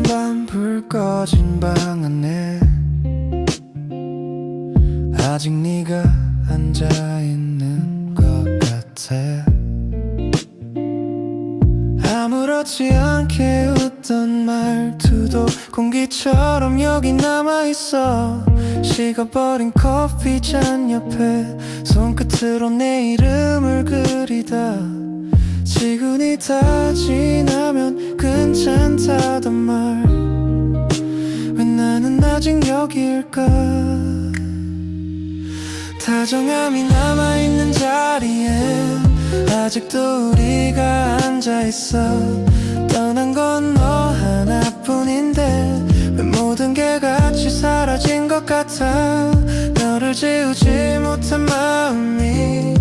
밤 불 꺼진 방 안에 아직 네가 앉아있는 것 같아. 아무렇지 않게 웃던 말투도 공기처럼 여기 남아있어. 식어버린 커피잔 옆에 손끝으로 내 이름을 그리다 지근이 다 지나면 괜찮다던 말, 왜 나는 아직 여기일까? 다정함이 남아있는 자리에 아직도 우리가 앉아있어. 떠난 건 너 하나뿐인데 왜 모든 게 같이 사라진 것 같아. 너를 지우지 못한 마음이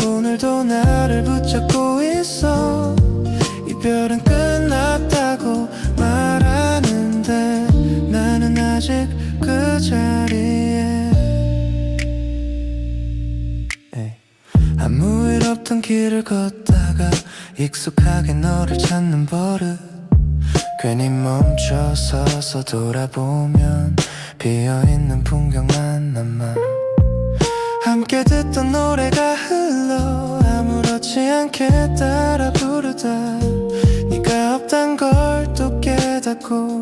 오늘도 나를 붙잡고 있어. 이별은 끝났다고 말하는데 나는 아직 그 자리에. 아무 일 없던 길을 걷다가 익숙하게 너를 찾는 버릇. 괜히 멈춰 서서 돌아보면 비어있는 풍경만 남아. 함께 듣던 노래가 흘러 아무렇지 않게 따라 부르다 네가 없단 걸 또 깨닫고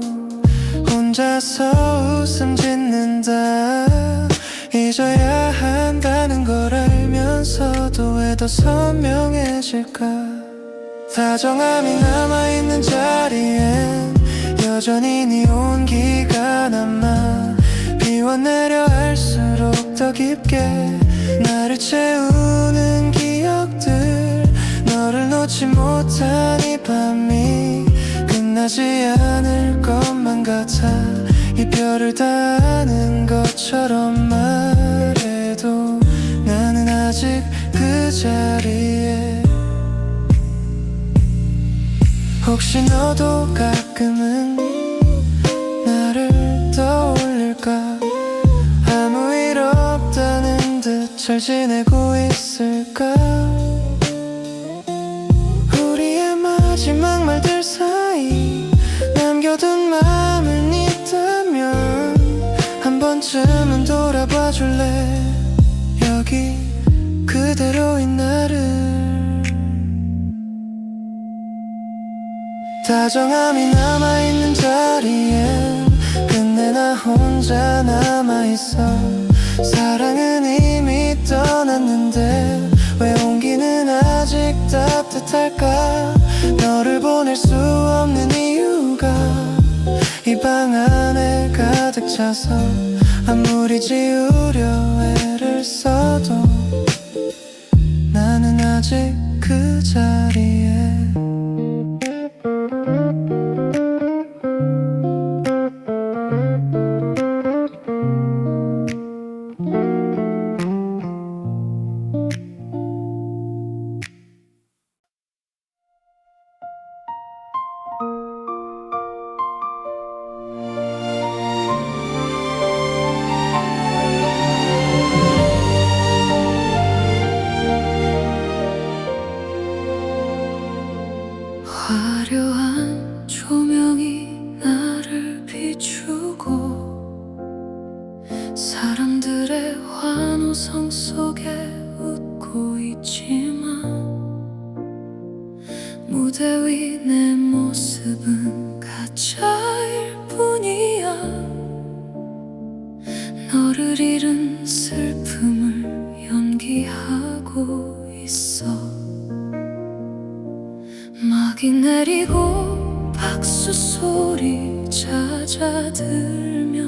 혼자서 웃음 짓는다. 잊어야 한다는 걸 알면서도 왜 더 선명해질까? 다정함이 남아있는 자리엔 여전히 네 온기가 남아. 비워내려 할수록 더 깊게 나를 채우는 기억들. 너를 놓지 못한 이 밤이 끝나지 않을 것만 같아. 이별을 다 아는 것처럼 말해도 나는 아직 그 자리에. 혹시 너도 가끔은 나를 떠올릴까? 아무 일 없다는 듯 잘 지내고 있을까? 우리의 마지막 말들 사이 남겨둔 마음은 있다면 한 번쯤은 돌아봐 줄래? 여기 그대로인 나를. 다정함이 남아있는 자리엔 끝내 나 혼자 남아있어. 사랑은 이미 떠났는데 왜 온기는 아직 따뜻할까? 너를 보낼 수 없는 이유가 이 방 안에 가득 차서 아무리 지우려 애를 써도 나는 아직 그 자리에. 화려한 조명이 나를 비추고 사람들의 환호성 속에 웃고 있지만 무대 위 내 모습은 가짜일 뿐이야. 너를 잃은 슬픔을 연기하고 있어. 막이 내리고 박수 소리 잦아들면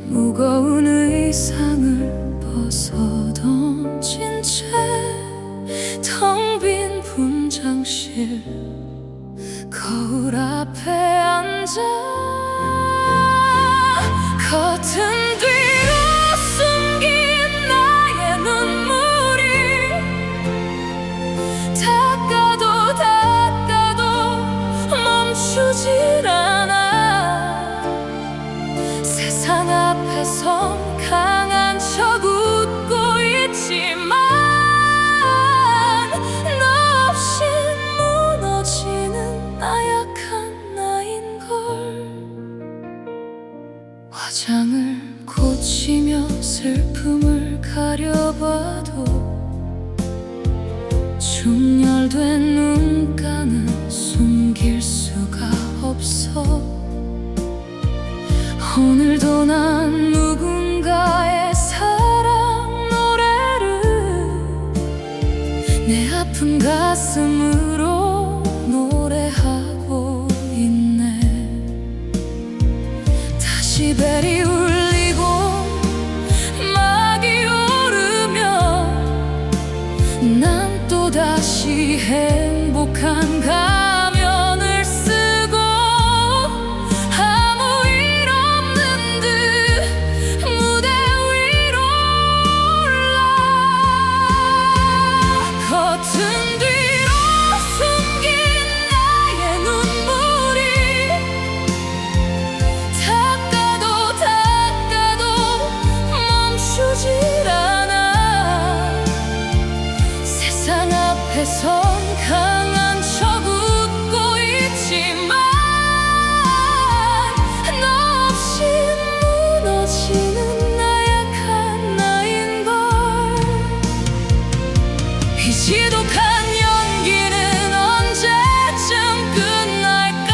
무거운 의상을 벗어던진 채 텅 빈 분장실 거울 앞에 앉아 커튼 뒤로 숨긴 나의 눈물이 멈추질 않아. 세상 앞에선 강한 척 웃고 있지만 너 없이 무너지는 나약한 나인 걸. 장을 고치며 슬픔을 가려봐도 충혈된 눈가는 숨길 수가 없어. 오늘도 난 누군가의 사랑 노래를 내 아픈 가슴으로 노래하고 있네. 다시 벨이 울리고 막이 오르면 난 또다시 행복한 가면을 쓰고 아무 일 없는 듯 무대 위로 올라. 커튼 뒤로 숨긴 나의 눈물이 닦아도 멈추질 않아. 세상 앞에선 강한 척 웃고 있지만 너 없이 무너지는 나약한 나인걸. 이 지독한 연기는 언제쯤 끝날까.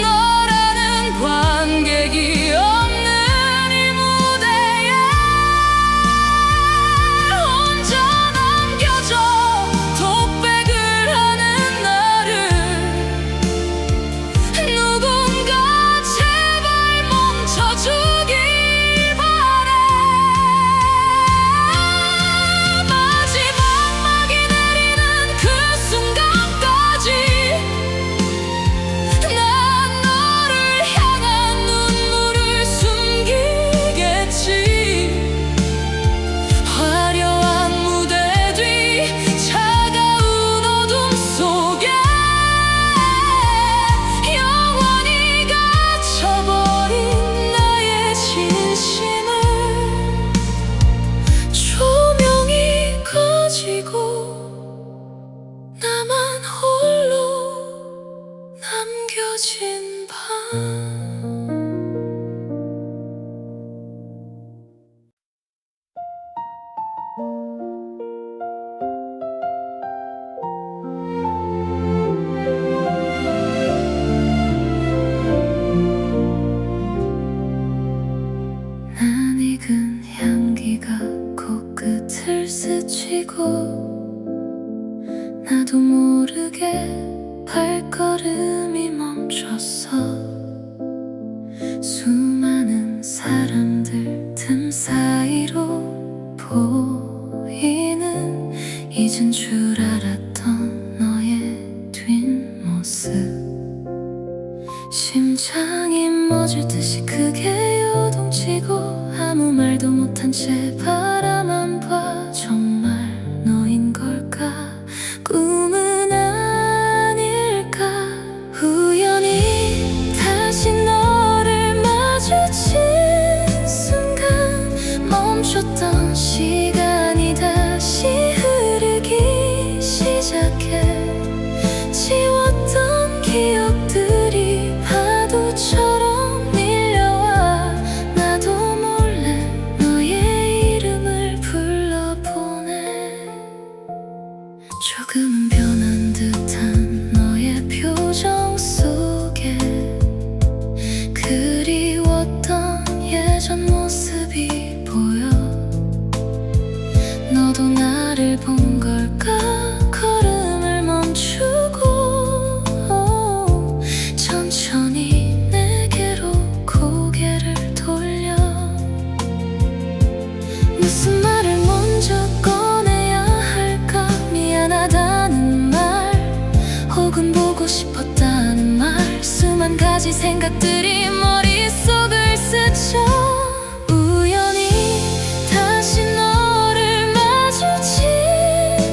너라는 관객이 없는 이 무대에 혼자 남겨져 독백을 하는 나를 누군가 제발 멈춰주길 바래. 마지막 막이 내리는 그 순간까지 난 너를 향한 눈물을 숨기겠지. 화려한 무대 뒤 차가운 어둠 속에 영원히 갇혀버린 나의 진심을 조명이 꺼지고 나만 홀로 남겨진 밤. 낯익은 향기가 코끝을 스치고 나도 모르게 발걸음이 멈췄어. 수많은 사람들 틈 사이로 보이는 잊은 줄 알았던 너의 뒷모습. 심장이 멎을 듯이 크게 요동치고 아무 말도 못한 채 바라만 봐. 정말 너인 걸까? 꿈은 아닐까? 우연히 다시 너를 마주친 순간 멈췄던 시간이 다시 흐르기 시작해. 지웠던 기억들이 파도처럼 밀려와 나도 몰래 너의 이름을 불러보네. 조금은 변한 듯한 너의 표정 속에 그리웠던 예전 모습이 보여. 너도 나를 본 걸까? 걸음을 멈추고 천천히 내게로 고개를 돌려. 무슨 말을 먼저 꺼내야 할까? 미안하다는 말 혹은 보고 싶었다는 말. 수만 가지 생각들이 머릿속을 스쳐. 우연히 다시 너를 마주친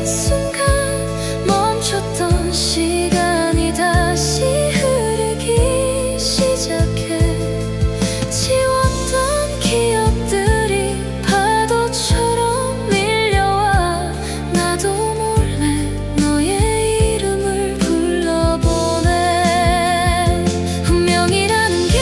순간 멈췄던 시간이 다시 흐르기 시작해. 지웠던 기억들이 파도처럼 밀려와 나도 몰래 너의 이름을 불러보네. 운명이라는 게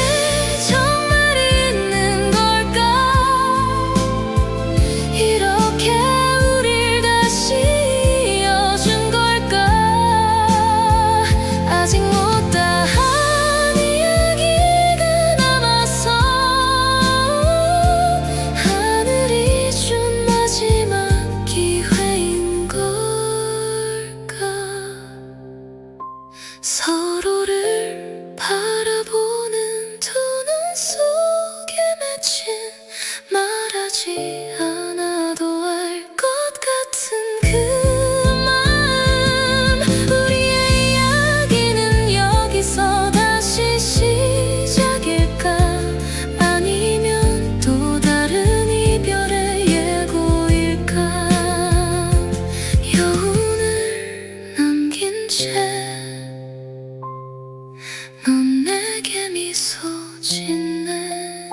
넌 내게 미소 짓네.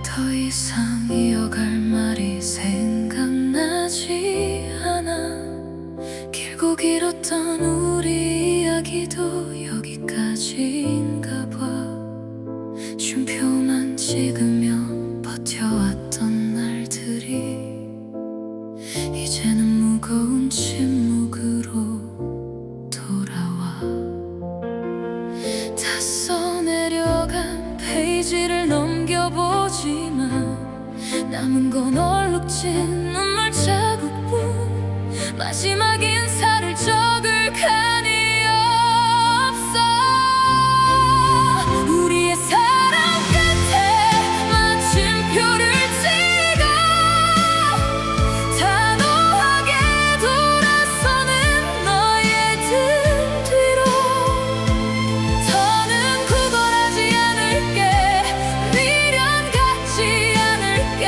더 이상 이어갈 말이 생각나지 않아. 길고 길었던 우리 이야기도 여기까지인가 봐. 쉼표만 찍으며 버텨왔던 날들이 이제는 무거운 침묵으로 돌아와. 다 써내려간 페이지를 넘겨보지만 남은 건 얼룩진 눈물 자국뿐. 마지막 인사를 적을 칸이 없어. 우리의 사랑 끝에 마침표를 찍어 단호하게 돌아서는 너의 등 뒤로. 더는 구걸하지 않을게. 미련 갖지 않을게.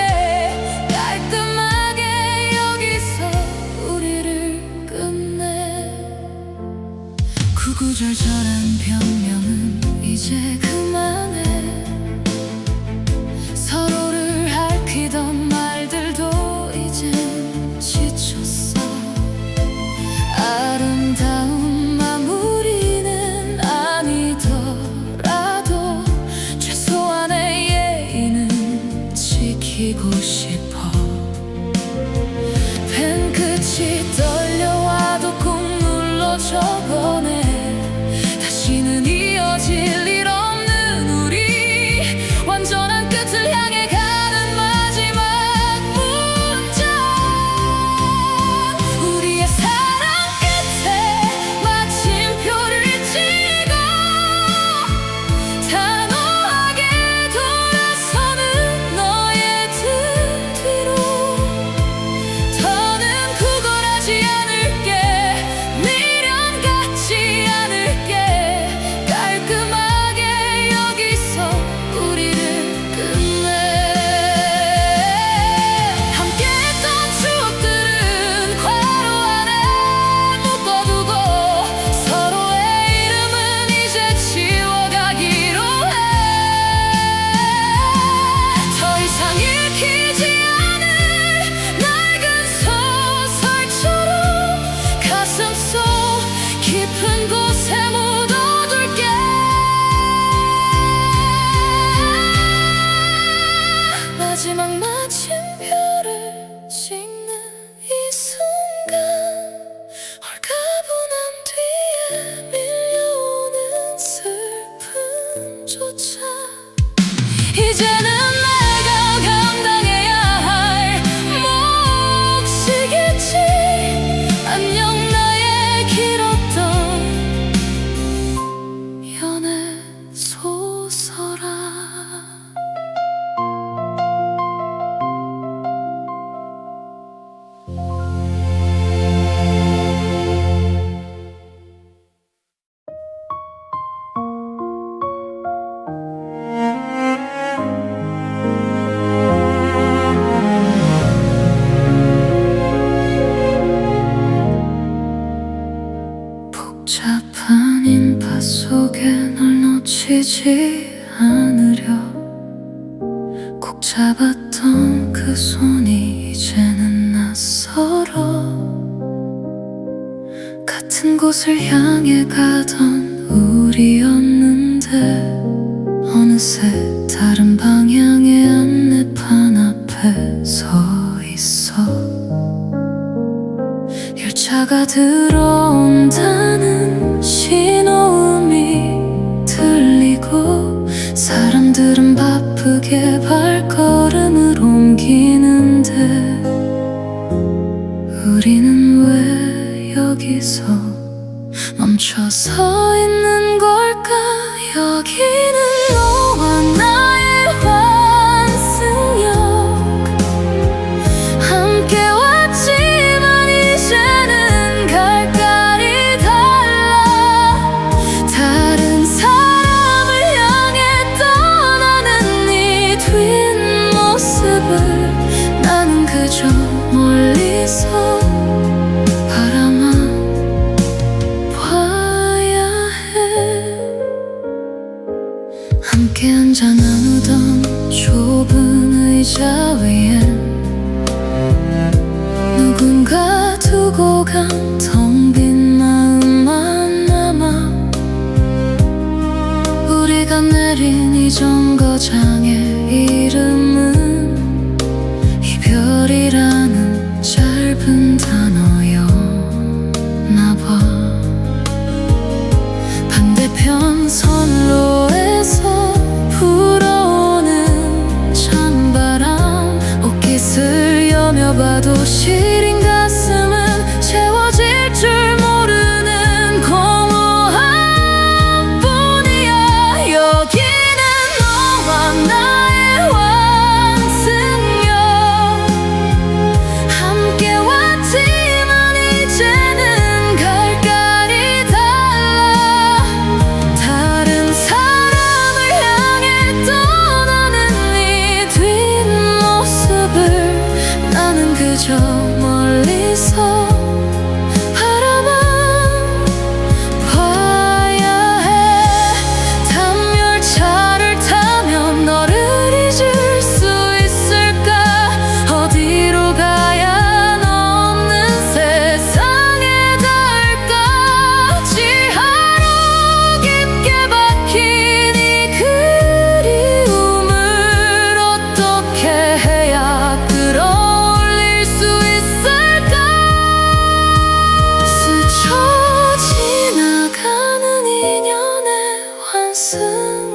깔끔하게 여기서 우리를 끝내. 구구절절한 변명은 이제 그만해. 서로를 핥히던 말들도 이젠 지쳤어. 아름다운 마무리는 아니더라도 최소한의 예의는 지키고 싶어. 펜 끝이 떨려와도 꾹 눌러 적어내. 다시는 이어질 일 없는 우리. 완전한 끝을 향해 가는 마지막 문장. 우리의 사랑 끝에 마침표를 찍어 단호하게 돌아서는 너의 등 뒤로. 더는 구걸하지 않을게. 미련 갖지 않을게. 깔끔하게 여기서 우리를 끝내. 함께했던 추억들은 괄호 안에 묶어두고 서로의 이름은 이제 지워가기로 해. 더 이상 읽히지 않을 낡은 소설처럼 가슴 속 깊은 곳에 묻어둘게. 마지막 마침표를 찍는 이 순간 홀가분함 뒤에 밀려오는 슬픔조차 이제는 내가 감당해야 할 몫이겠지. 안녕 나의 길었던 연애 소설아. 복잡한 인파 속에 널 놓치지 않으려 꼭 잡았던 그 손이 이제는 낯설어. 같은 곳을 향해 가던 우리였는데 어느새 다른 방향의 안내판 앞에 서 있어. 열차가 들어온다는 신호음이 들리고 사람들은 바쁘게 발걸음을 옮기는데 우리는 왜 여기서 멈춰서 있는 걸까? 여기는 너와 나의 환승역. 함께 왔지만 이제는 가고 간 텅 빈 마음만 남아 우리가 내린 이 정거장의 이름은 이별이라는 짧은 단어였나봐. 반대편 선로에서 불어오는 찬바람 옷깃을 여며봐도 시린 가슴은 채워질 줄 모르는 공허함 뿐이야. 여기는 너와 나의 완승역 함께 왔지만 이제는 갈 길이 달라. 다른 사람을 향해 떠나는 네 뒷모습을 나는 그저 멀리서 바라만 봐야 해. 담열차를 타면 너를 잊을 수 있을까? 어디로 가야 없는 세상에 닿을까? 지하로 깊게 박힌 이 그리움을 어떻게 해야 끌어올릴 수 있을까? 스쳐 지나가는 인연의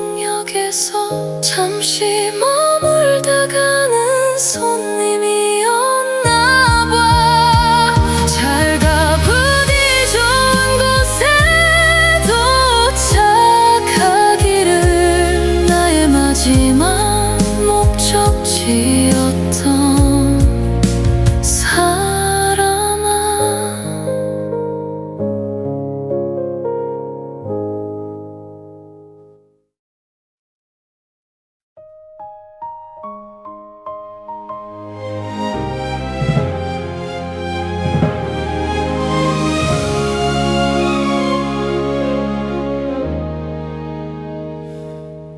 환승역에서 잠시 머물다 가는 손님이었나 봐. 잘 가 부디 좋은 곳에 도착하기를. 나의 마지막 목적지였던 사람아.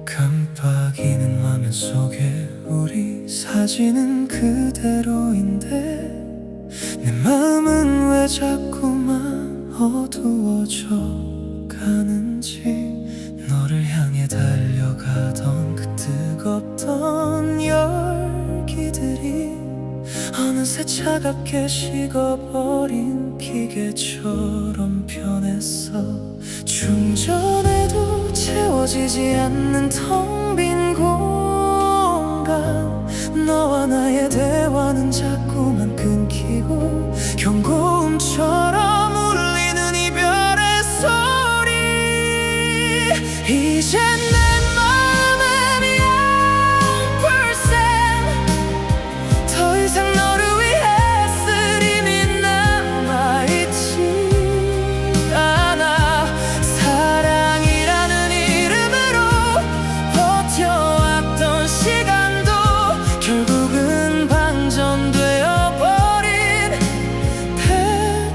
깜빡이는 화면 속에 우리 사진은 그대로인데 내 마음은 왜 자꾸만 어두워져 가는지. 너를 향해 달려가던 그 뜨겁던 열기들이 어느새 차갑게 식어버린 기계처럼 변했어. 충전해도 채워지지 않는 텅 빈 공간. 너와 나의 대화는 자꾸만 끊기고 경고음처럼 울리는 이별의 소리. 이제 내 마음은 0%. 더 이상 너를 위해 쓸 힘이 남아있지 않아. 사랑이라는 이름으로 버텨왔던 시간도 결국은 방전되어버린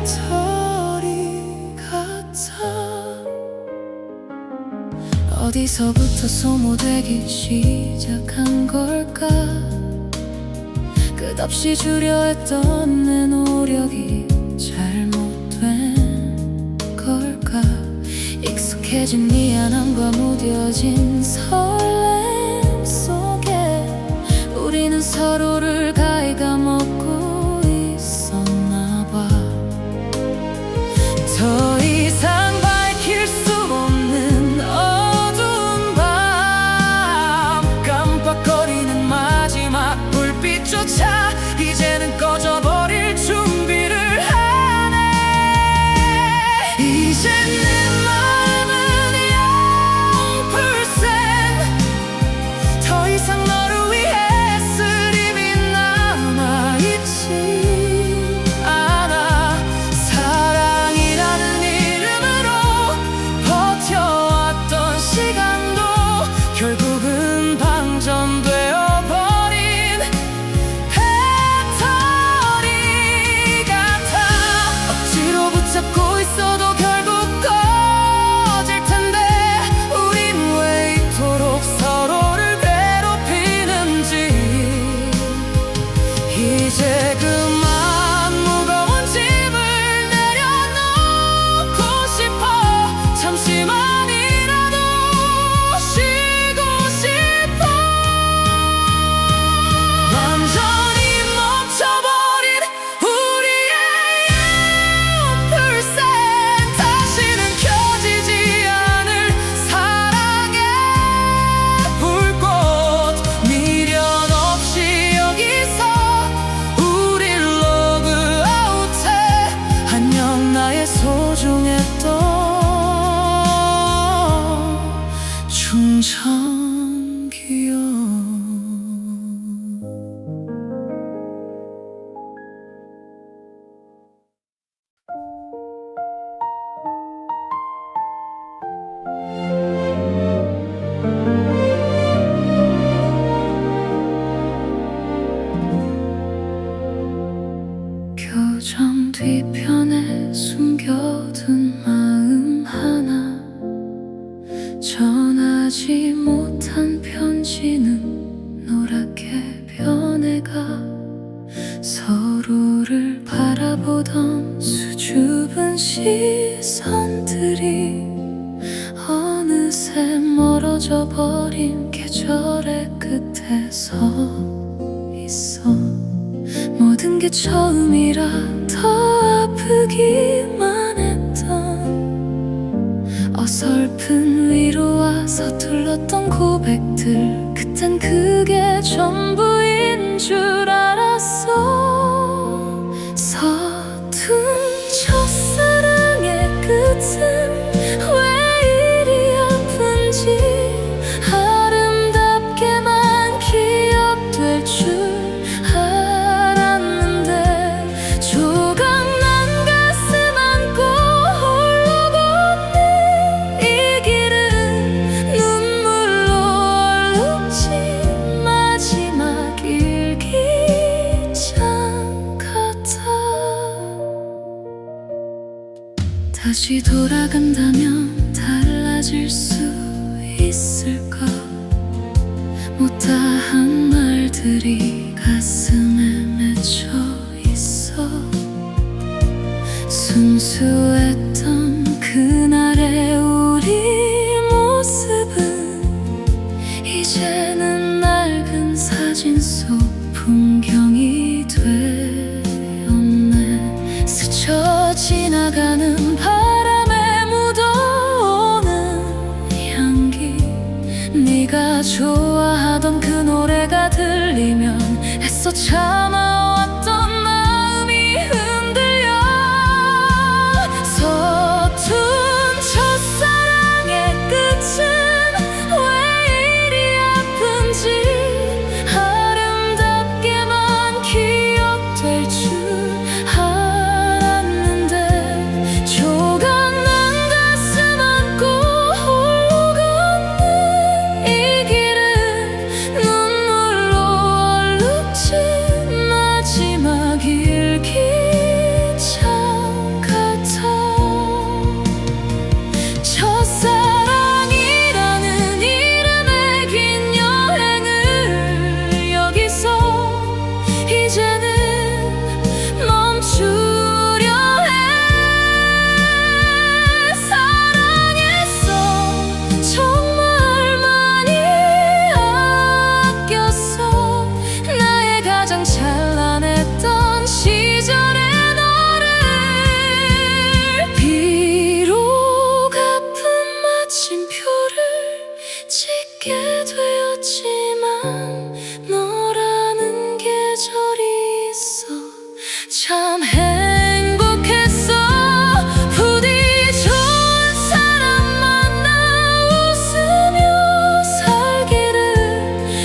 배터리 같아. 어디서부터 소모되기 시작한 걸까? 끝없이 주려 했던 내 노력이 잘못된 걸까? 익숙해진 미안함과 무뎌진 설렘 속에 우리는 서로를 갉아먹고 있었나 봐. 더 이상 밝힐 수 없는 어두운 밤. 깜빡거리는 마지막 불빛조차 이제는 꺼져버릴 준비를 하네. 이제 내 마음은 0%. 숨겨둔 마음 하나, 전하지 못한 편지는 노랗게 변해가 서로를 바라보던 수줍은 시선들이 어느새 멀어져 버린 계절의 끝에 서 있어. 모든 게 처음이라 더 아프기만 했던 어설픈 위로와 서툴렀던 고백들, 그땐 그게 전부인 줄 알았어. 서툰 첫사랑의 끝은 왜 이리 아픈지 아름답게만 기억될 줄 알았는데, 조각난 가슴 안고 홀로 걷는 이 길은 눈물로 얼룩진 마지막 일기장 같아. 다시 돌아간다면 달라질 수 있을까? 못다한 말들이 가슴에 맺혀 있어. 순수했던 그날의 우리 모습은 이제는 낡은 사진 속 풍경이 되었네. 스쳐 지나가는 바람에 묻어오는 향기, 네가 좋아하던 그 노래가 들리면 애써 참아왔던 마음이 흔들려. 서툰 첫사랑의 끝은 왜 이리 아픈지 아름답게만 기억될 줄 알았는데, 조각난 가슴 안고 홀로 걷는 이 길은 눈물로 얼룩진 마지막 일기장 같아. 첫사랑이라는 이름의 긴 여행을 여기서 이제는 멈추려 해. 사랑했어, 정말 많이 아꼈어. 나의 가장 찬란했던 시절의 너를. 비록 아픈 마침표를 찍게 되었지만 너라는 계절이 있어. 참 행복했어. 부디 좋은 사람 만나 웃으며 살기를.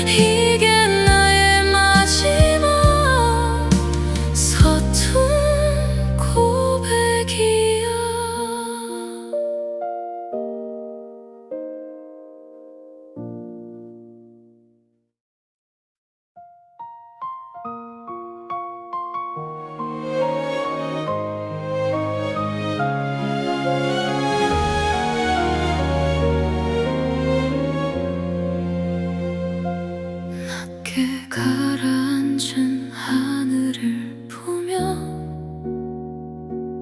이게 나의 마지막 서툰 고백이야. 낮게 가라앉은 하늘을 보며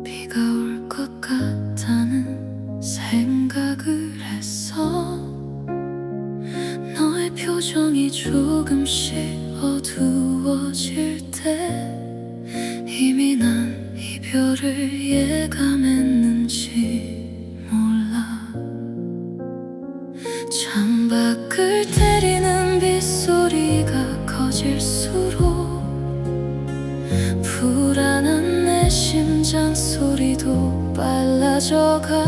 비가 올 것 같다는 생각을 했어. 너의 표정이 조금씩 어두워질 때 이미 난 이별을 예감했는지 몰라. 창밖을 때리는 빗소리가 커질수록 불안한 내 심장 소리도 빨라져가.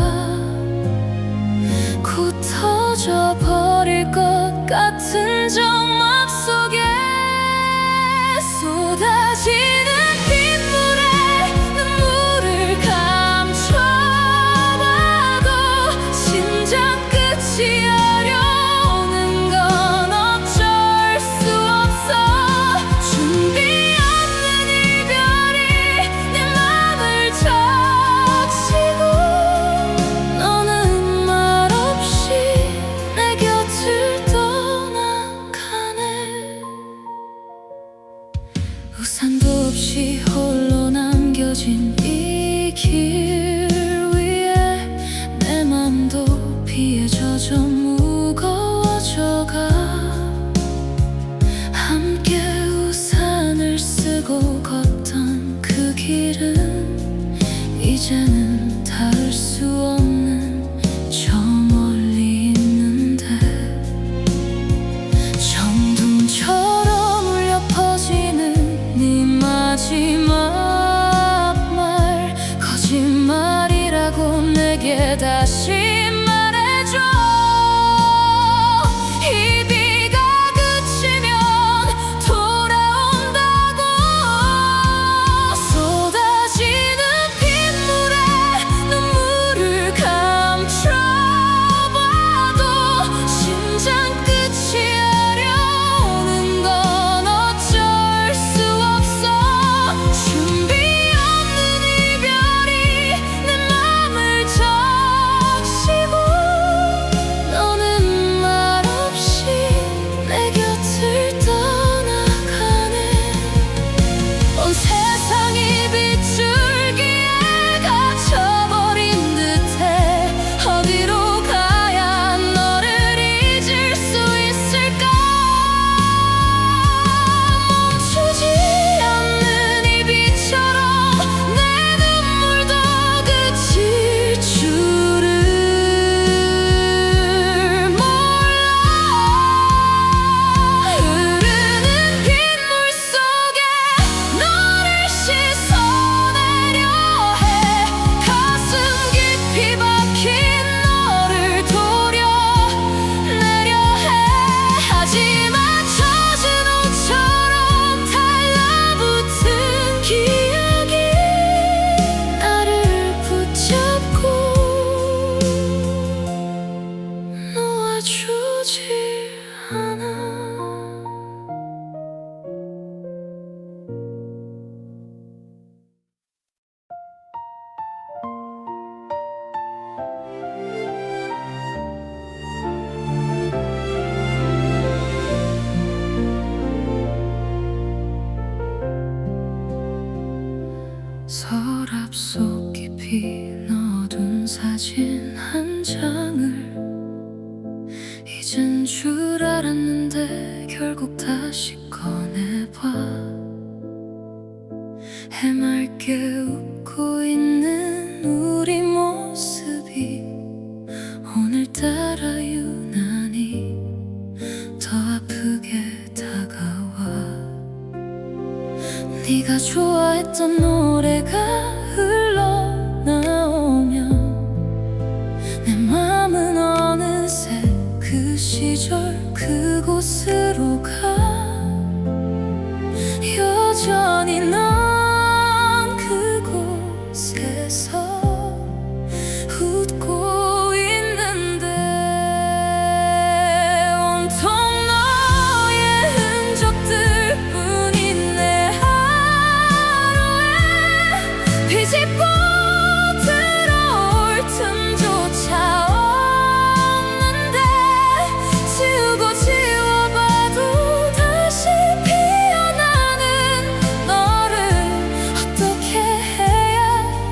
곧 터져버릴 것 같은 정막 속에 쏟아지는 빗물에 눈물을 감춰봐도 심장 끝이 어려우는 건 어쩔 수 없어. 준비 없는 이별이 내 맘을 쳐 이제는 닿을 수 없는 저 멀리 있는데 정둠처럼 울려 퍼지는 네 마지막 말 거짓말이라고 내게 다시 말해줘. 이 비가 그치면 돌아온다고. 쏟아지는 빗물에 눈물을 감춰봐도 심장 끝이 아려오는 건 어쩔 수 없어. 준비 없는 이별이 내 맘을 적시고 너는 말없이 내 곁을 떠나가네. 온 세상이 빗줄기에 갇혀버린 듯해. 어디로 가야 너를 잊을 수 있을까. 멈추지 않는 이 빛처럼 내 눈물도 그칠 줄을 몰라. 흐르는 빗물 속에 너를 씻어내려 해. 가슴 깊이 박힌 너를 도려내려 해. 하지만 젖은 옷처럼 달라붙은 기억이 나를 붙잡고 놓아주지 않아. 서랍 속 깊이 넣어둔 사진 한 장을 잊은 줄 알았는데 결국 다시 꺼내봐. 해맑게 웃고 있는 우리 모습이 오늘따라 유난히 더 아프게 다가와. 네가 좋아했던 노래가 흘러나오면 내 맘은 어느새 그 시절 그곳으로 가. 여전히 넌 그곳에서 웃고 있는데 온통 너의 흔적들 뿐인 내 하루에 비집고 들어올 틈조차 없는데 지우고 지워봐도 다시 피어나는 너를 어떻게 해야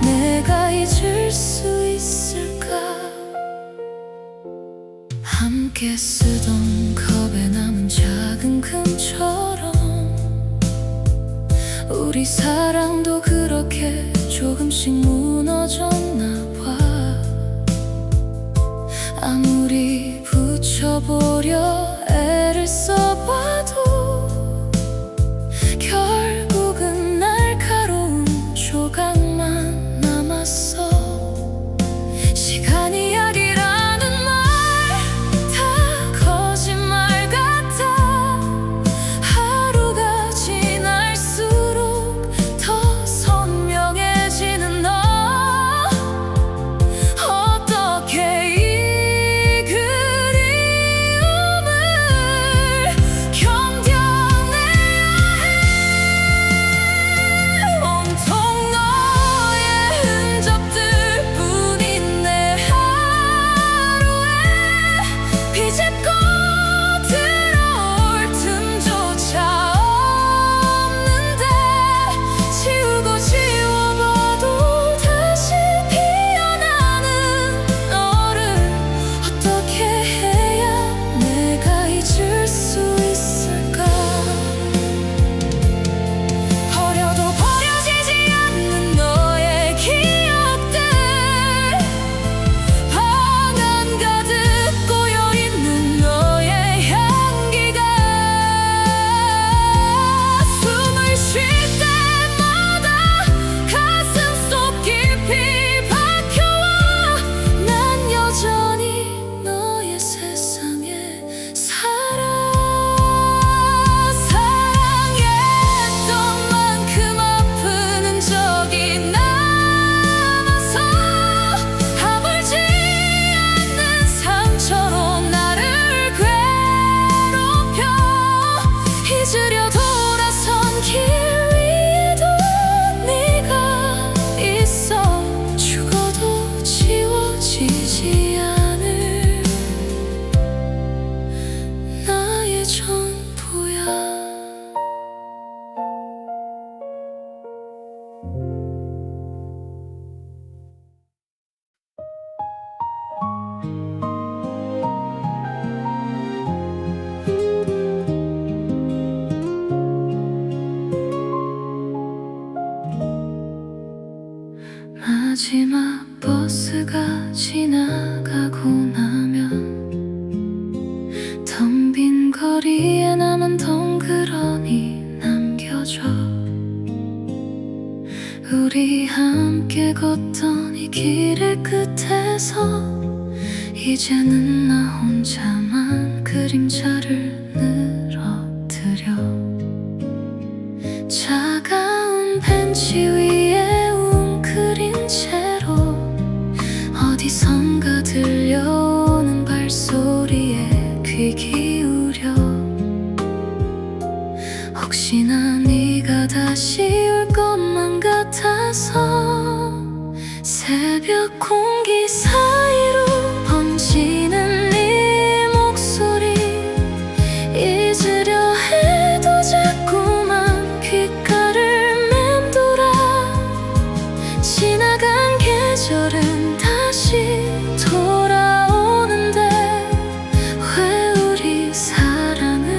내가 잊을 수 있을까. 함께 쓰던 컵에 남은 작은 금처럼 우리 사랑도 그렇게 조금씩 무너졌나 봐. 아무리 붙여보려 애를 써봐도 결국은 날카로운 조각만 남았어. 시간이 약이라는 말 다 거짓말 같아. 하루가 지날수록 더 선명해지는 너. 마지막 버스가 지나가고 나면 텅 빈 거리에 남은 덩그러니 남겨져. 우리 함께 걷던 이 길의 끝에서 이제는 나 혼자만 그림자를 늘어뜨려. 차가운 벤치 위에 웅크린 채로 어디선가 들려오는 발소리에 귀 기울여. 혹시나 네가 다시 올 것만 같아서 새벽 공기 사이로 번지는 네 목소리 잊으려 해도 자꾸만 귓가를 맴돌아. 지나간 계절은 다시 돌아오는데 왜 우리 사랑은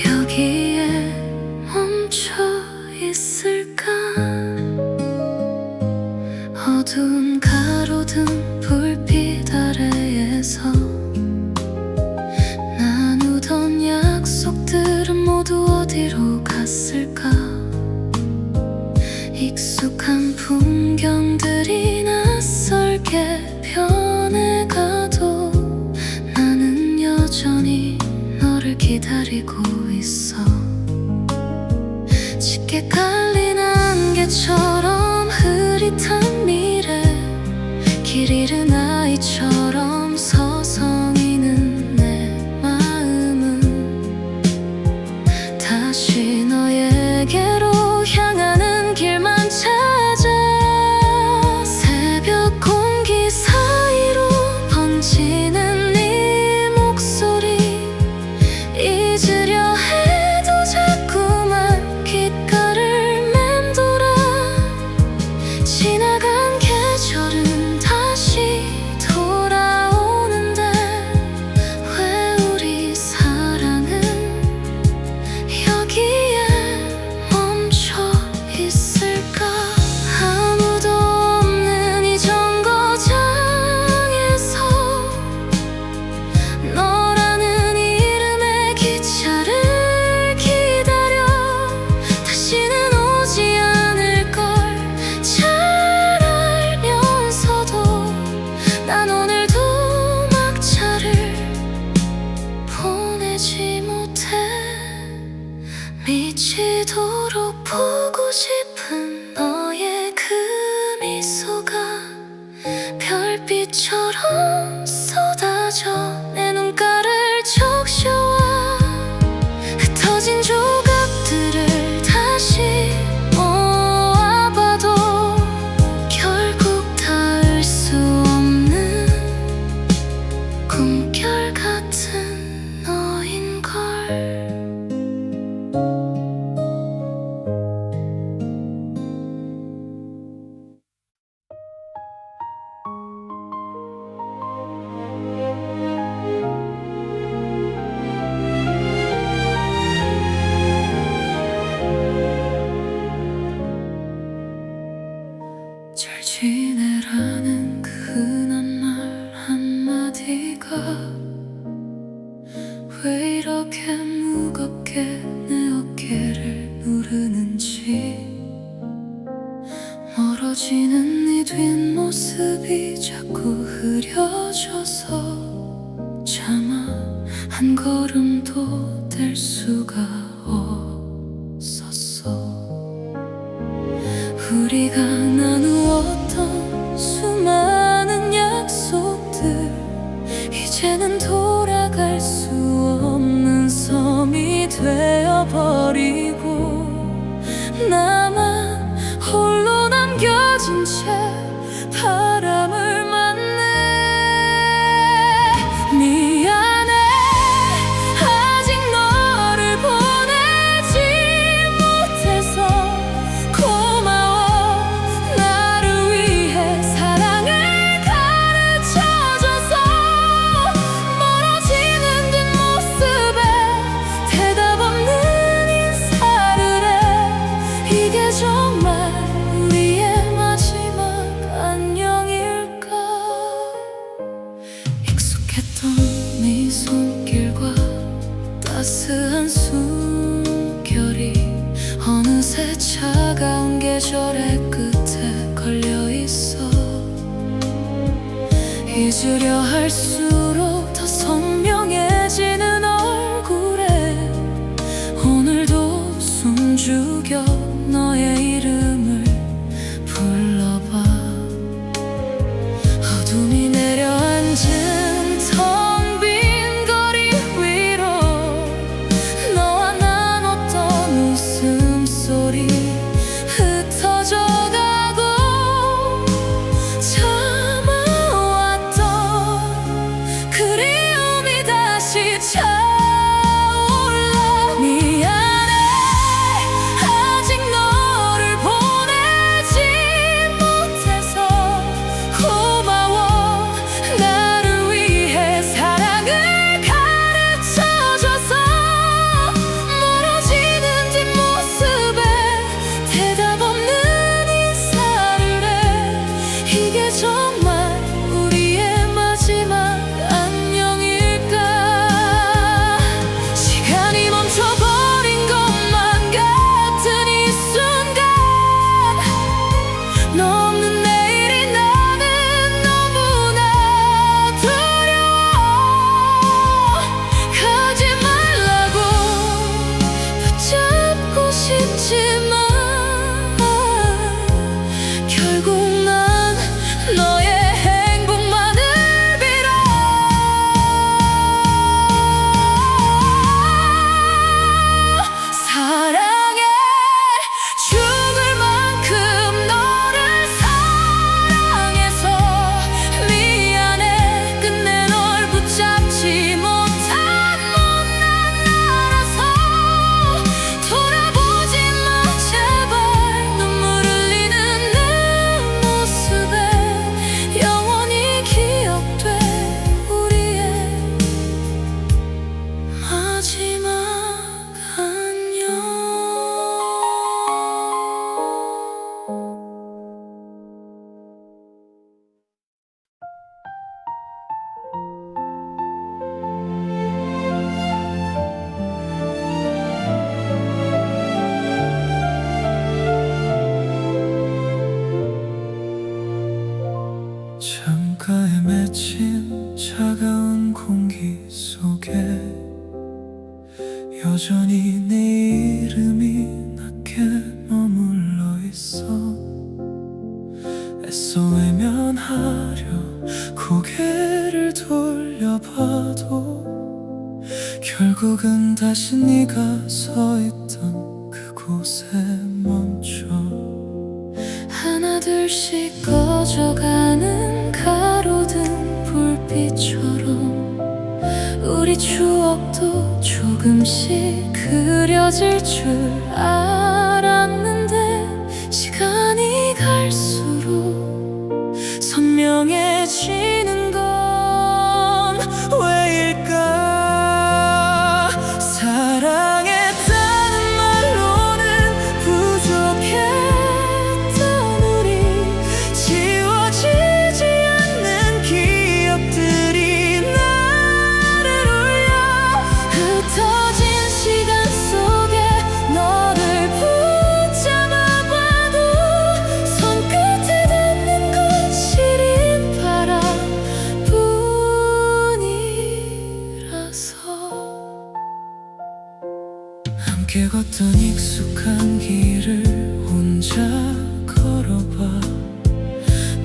여기에 멈춰 있을까? 어두운 가로등 불빛 아래에서 나누던 약속들은 모두 어디로 갔을까? 익숙한 풍경들이 짙게 변해가도 나는 여전히 너를 기다리고 있어. 짙게 깔린 안개처럼 흐릿한 미래, 길 잃은 아이처럼 서성이는 내 마음은 다시 너에게로 향하는 길만 찾아. 새벽 공기 사이로 번지는 네 목소리 잊으려 해도 자꾸만 귓가를 맴돌아. 지나간 계절은 다시 돌아오는데 왜 우리 사랑은 여기에 멈춰 있을까? 아무도 없는 이 정거장에서 너라는 이름의 기차를 기다려. 다시는 오지 않을 걸 잘 알면서도 난 오늘도 막차를 보내지 못해. 미치도록 보고 싶은 너의 그 미소가 별빛처럼 쏟아져 내 눈가를 적셔와. 흩어진 조각들을 다시 모아봐도 결국 닿을 수 없는 꿈결 같은 너인걸. 잘 지내라는 그 흔한 말 한마디가 왜 이렇게 무겁게 내 어깨를 누르는지. 멀어지는 네 뒷모습이 자꾸 흐려져서 차마 한 걸음도 뗄 수가 없었어. 우리가 나누었던 수많은 약속들 이제는 돌아갈 수 없는 섬이 되어버리고 나만 홀로 남겨진 채 바람을 맞네. 미안해 아직 너를 보내지 못해서. 고마워 나를 위해 사랑을 가르쳐줘서. 멀어지는 뒷모습에 대답 없는 인사를 해. 이게 정말 우리의 마지막 잊으려 할수록 더 선명해지는 얼굴에 오늘도 숨죽여 너의 이름을 불러봐. 어둠이 내려앉은 텅 빈 거리 위로 너와 나눴던 웃음소리 흩어져 가고 참아왔던 그리움이 다시 차올라. 미안해 아직 너를 보내지 못해서. 고마워 나를 위해 사랑을 가르쳐줘서. 멀어지는 뒷모습에 대답 없는 인사를 해. 이게 정말 우리의 마지막 안녕일까. 시간이 멈춰버린 것만 같은 이 순간 너 없는 내일이 나는 너무나 두려워. 가지 말라고 붙잡고 싶지만 결국 난 너의 행복만을 빌어. 사랑해 죽을 만큼 너를 사랑해서. 미안해 끝내 널 붙잡지 못한 못난 나라서. 돌아보지 마 제발 눈물 흘리는 내 모습에 영원히 기억돼 우리의 마지막 안녕. 창가에 맺힌 차가운 공기 속에 여전히 네 이름이 낮게 머물러 있어. 애써 외면하려 고개를 돌려봐도 결국은 다시 네가 서 있던 그곳에 멈춰. 하나둘씩 꺼져가는 가로등 불빛처럼 우리 추억도 조금씩 그려질 줄 알았는데 시간이 갈수록 선명해지는 건 왜일까. 사랑했다는 말로는 부족했던 우리. 지워지지 않는 기억들이 나를 울려. 흩어진 시간 속에 너를 붙잡아봐도 손끝에 닿는 건 시린 바람뿐이라서. 함께 걷던 익숙한 길을 혼자 걸어봐.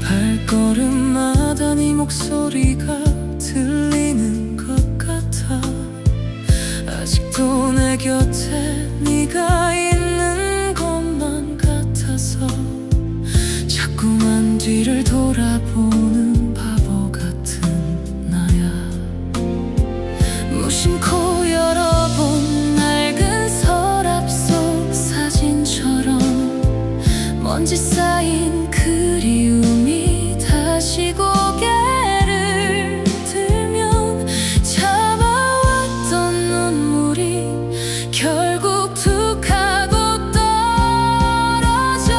발걸음마다 네 목소리가 들리는 것 같아. 아직도 내 곁에 네가 있는 것만 같아서 자꾸만 뒤를 돌아보는 바보 같은 나야. 무심코 열어본 낡은 서랍 속 사진처럼 먼지 쌓인 그리움이 다시 고개를 들면 참아왔던 눈물이 결국 툭 하고 떨어져.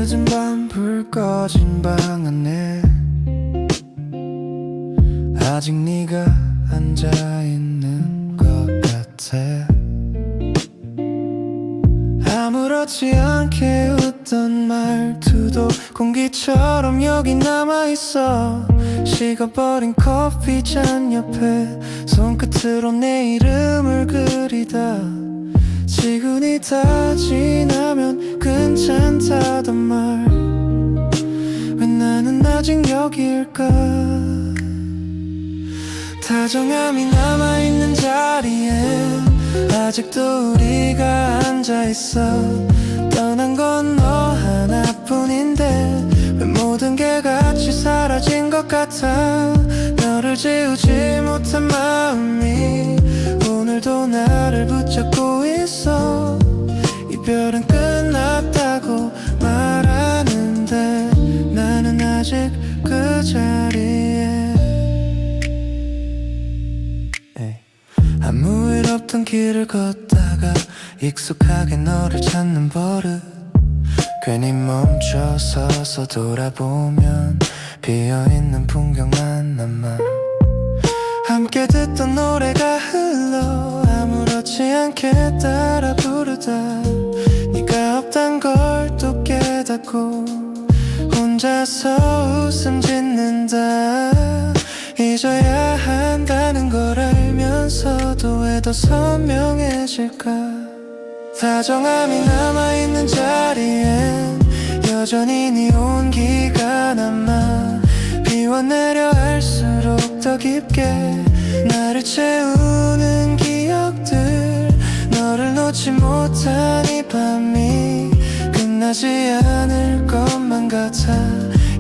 늦은 밤 불 꺼진 방 안에 아직 네가 앉아있는 것 같아. 아무렇지 않게 웃던 말투도 공기처럼 여기 남아있어. 식어버린 커피잔 옆에 손끝으로 내 이름을 그리다 지근이 다 지나면 괜찮다던 말, 왜 나는 아직 여기일까? 다정함이 남아있는 자리에 아직도 우리가 앉아있어. 떠난 건 너 하나뿐인데 왜 모든 게 같이 사라진 것 같아. 너를 지우지 못한 마음이 오늘도 나를 붙잡고 있어. 이별은 끝났다고 말하는데 나는 아직 그 자리에. 아무 일 없던 길을 걷다가 익숙하게 너를 찾는 버릇. 괜히 멈춰 서서 돌아보면 비어있는 풍경만 남아. 함께 듣던 노래가 흘러 아무렇지 않게 따라 부르다 네가 없단 걸 또 깨닫고 혼자서 웃음 짓는다. 잊어야 한다는 걸 알면서도 왜 더 선명해질까? 다정함이 남아있는 자리엔 여전히 네 온기가 남아. 비워내려 할수록 더 깊게 나를 채우는 기억들. 너를 놓지 못한 이 밤이 끝나지 않을 것만 같아.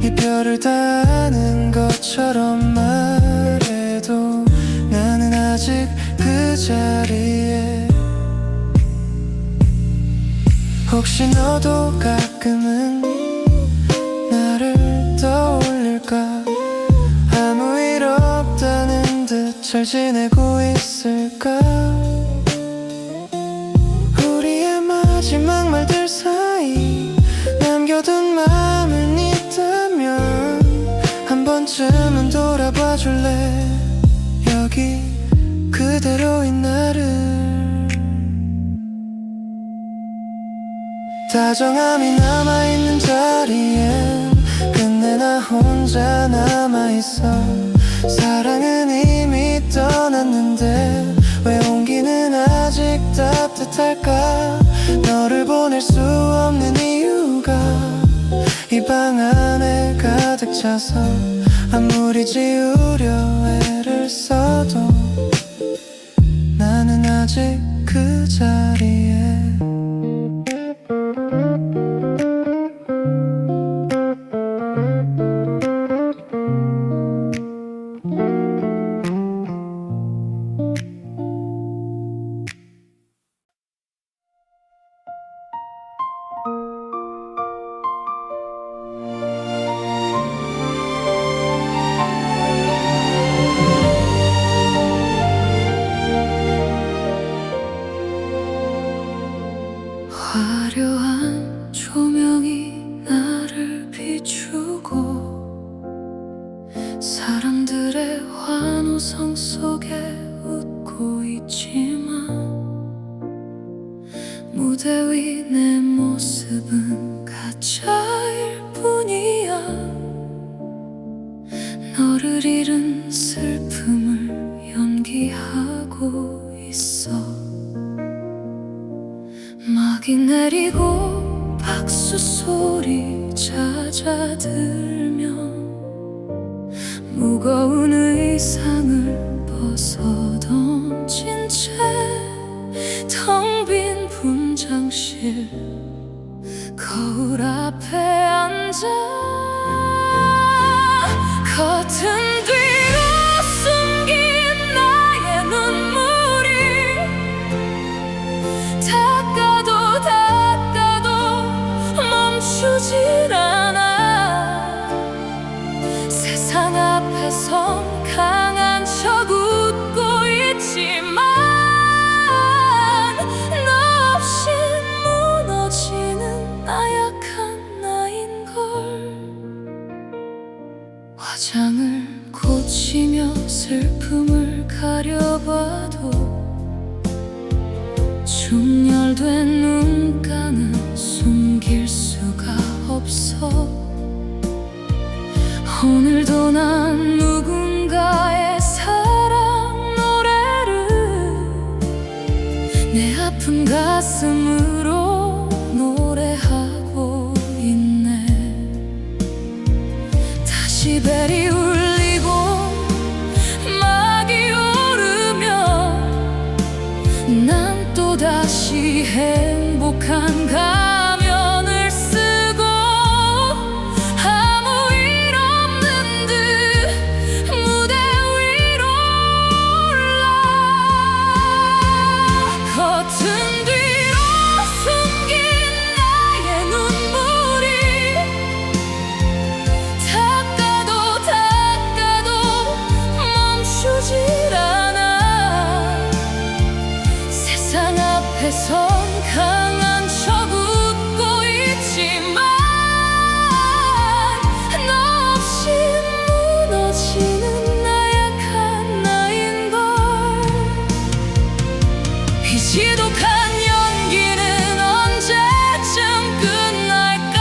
이별을 다 아는 것처럼 말해도 나는 아직 그 자리에. 혹시 너도 가끔은 나를 떠올릴까? 아무 일 없다는 듯 잘 지내고 있을까? 우리의 마지막 말들 사이 남겨둔 마음은 있다면 한 번쯤은 돌아봐 줄래? 여기 그대로인 나를. 다정함이 남아있는 자리엔 끝내 나 혼자 남아있어. 사랑은 이미 떠났는데 왜 온기는 아직 따뜻할까? 너를 보낼 수 없는 이유가 이 방 안에 가득 차서 아무리 지우려 애를 써도 나는 아직 그 자리에. 화려한 조명이 나를 비추고 사람들의 환호성 속에 웃고 있지만 무대 위 내 모습은 가짜일 뿐이야. 너를 잃은 슬픔을 연기하고 있어. 막이 내리고 박수 소리 잦아들면 무거운 의상을 벗어던진 채 텅 빈 분장실 거울 앞에 앉아 커튼 뒤로 숨긴 나의 눈물이 닦아도 멈추질 않아. 세상 앞에선 강한 척 웃고 있지만 너 없이 무너지는 나약한 나인 오늘도 난 누군가의 사랑 노래를 내 아픈 가슴으로 노래하고 있네. 다시 벨이 울리고 막이 오르면 난 또다시 행복한 가면을 쓰고 아무 일 없는 듯 무대 위로 올라 커튼 뒤로 숨긴 나의 눈물이 닦아도 닦아도 멈추질 않아. 세상 앞에선 강한 척 웃고 있지만 너 없이 무너지는 나약한 나인걸. 이 지독한 연기는 언제쯤 끝날까.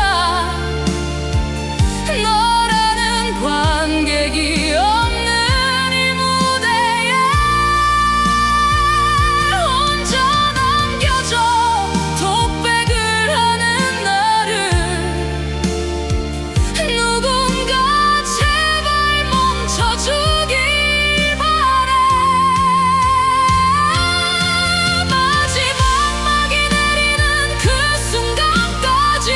너라는 관객이 없는 이 무대에 혼자 남겨져 독백을 하는 나를 누군가 제발 멈춰주길 바래. 마지막 막이 내리는 그 순간까지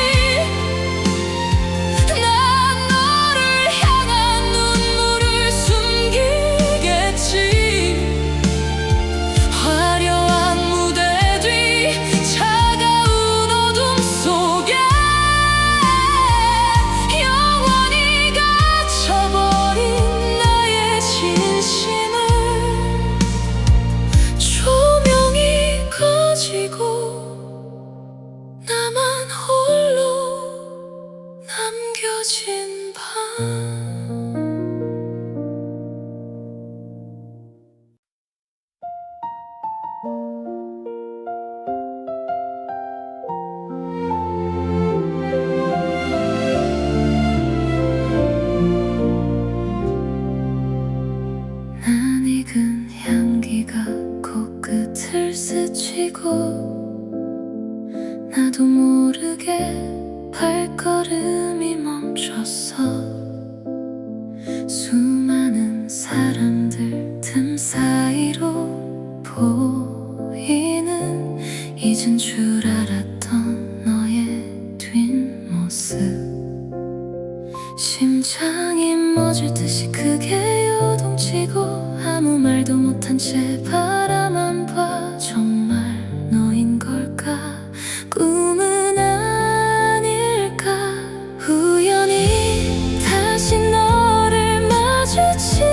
난 너를 향한 눈물을 숨기겠지. 화려한 무대 뒤 차가운 어둠 속에 영원히 갇혀버린 나의 진심을 조명이 꺼지고 나만 홀로 남겨진 밤. 난 익은 향기가 코끝을 스치고 나도 모르게 발걸음이 멈췄어. 수많은 사람들 틈 사이로 보이는 잊은 줄 알았던 너의 뒷모습. 심장이 멎을 듯이 크게 요동치고 아무 말도 못한 채 바라만 봐. 정말 너인 걸까? 꿈은 아닐까? 우연히 다시 너를 마주친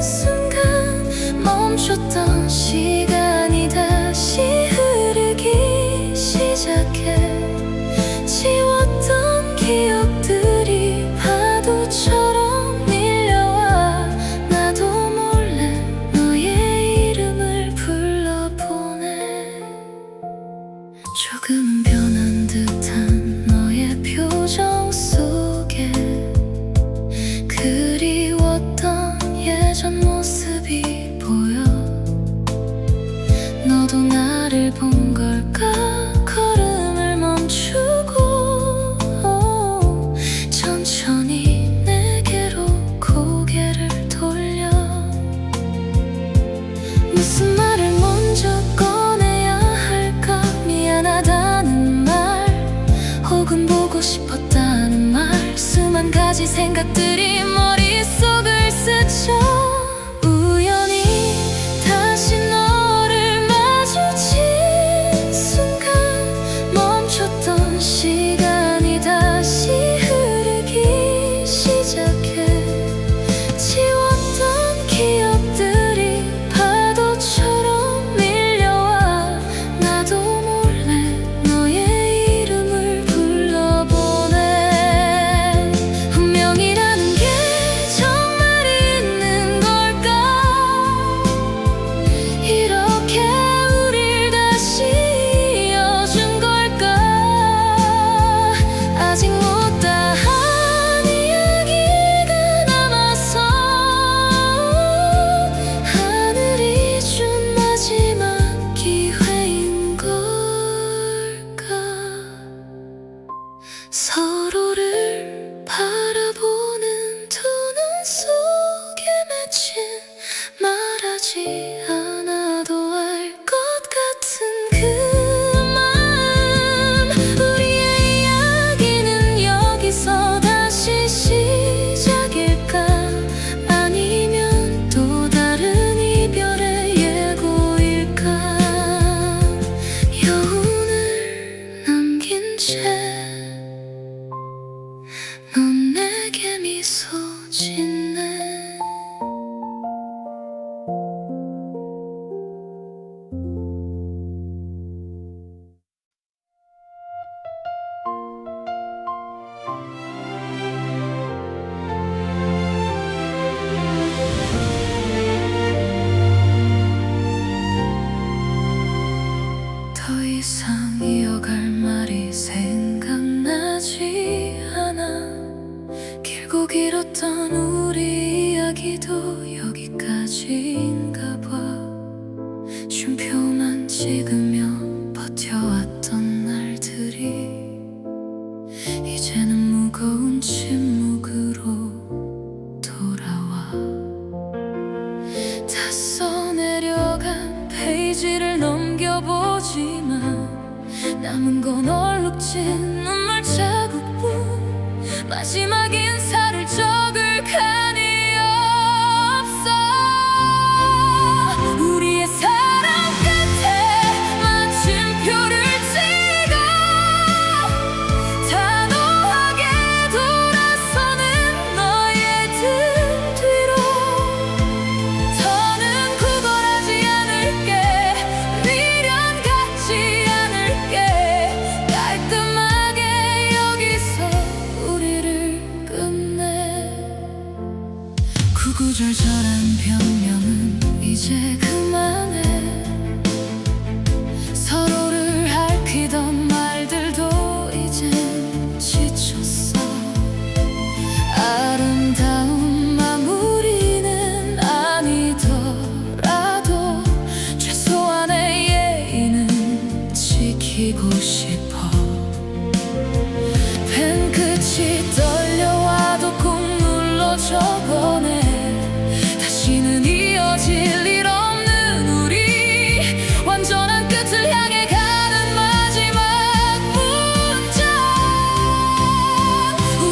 순간 멈췄던 시간이 다시 흐르기 시작해. 지웠던 기억들이 파도처럼 밀려와 나도 몰래 너의 이름을 불러보네. 조금은 변한 듯한 너의 표정 속에 그리웠던 예전 모습이 보여. 너도 나를 본 걸까? 걸음을 멈추고 천천히 내게로 고개를 돌려. 무슨 말을 먼저 꺼내야 할까? 미안하다는 말 혹은 보고 싶었다는 말. 수만 가지 생각들이 머릿속을 스쳐. 우연히 다시 너를 마주친 순간 멈췄던 시간이 다시 흐르기 시작해. 지웠던 기억들이 파도처럼 밀려와 나도 몰래 너의 이름을 불러보네. 운명이라는 게 정말 있는 걸 서로를 바라보는 두 눈 속에 맺힌 말하지 않아도 알 것 같은 그 마음. 우리의 이야기는 여기서 다시 시작일까? 아니면 또 다른 이별의 예고일까? 여운을 남긴 채 넌 내게 미소 짓네. 더 이상 이어갈 말이 생각나지 않아. 길고 길었던 우리 이야기도 여기까지인가 봐. 쉼표만 찍으며 버텨왔던 날들이 이제는 무거운 침묵으로 돌아와. 다 써내려간 페이지를 넘겨보지만 남은 건 얼룩진 눈물 자국뿐. 마지막 인사를 적을 칸이 없어. 우리의 사랑 끝에 마침표를 찍어 단호하게 돌아서는 너의 등 뒤로. 더는 구걸하지 않을게. 미련 갖지 않을게. 깔끔하게 여기서 우리를 끝내. 구구절절한 변명은 이제 그만해. 서로를 핥히던 말들도 이젠 지쳤어. 아름다운 마무리는 아니더라도 최소한의 예의는 지키고 싶어. 펜 끝이 떨려와도 꾹 눌러 적어내. 다시는 이어질 일 없는 우리. 완전한 끝을 향해 가는 마지막 문장.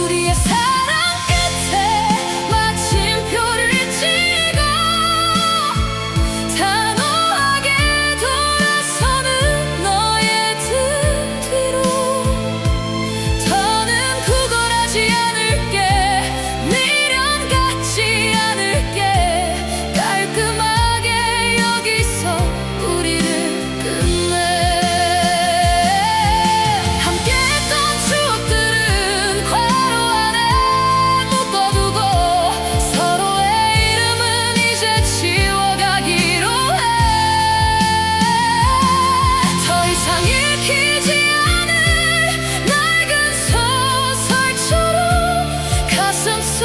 우리의 사랑 끝에 마침표를 찍어 단호하게 돌아서는 너의 등 뒤로. 더는 구걸하지 않을게. 미련 갖지 않을게. 깔끔하게 여기서 우리를 끝내. 함께했던 추억들은 괄호 안에 묶어두고 서로의 이름은 이제 지워가기로 해. 더 이상 읽히지 않을 낡은 소설처럼 가슴 속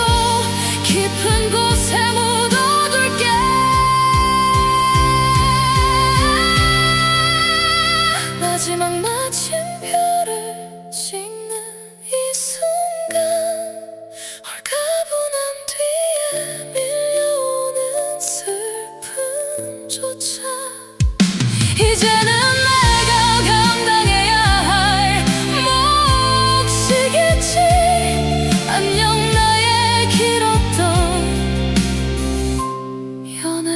깊은 곳에 묻어둘게. 마지막 마침표를 찍는 이 순간 홀가분함 뒤에 밀려오는 슬픔조차 이제는 내가 감당해야 할 몫이겠지. 안녕 나의 길었던 연애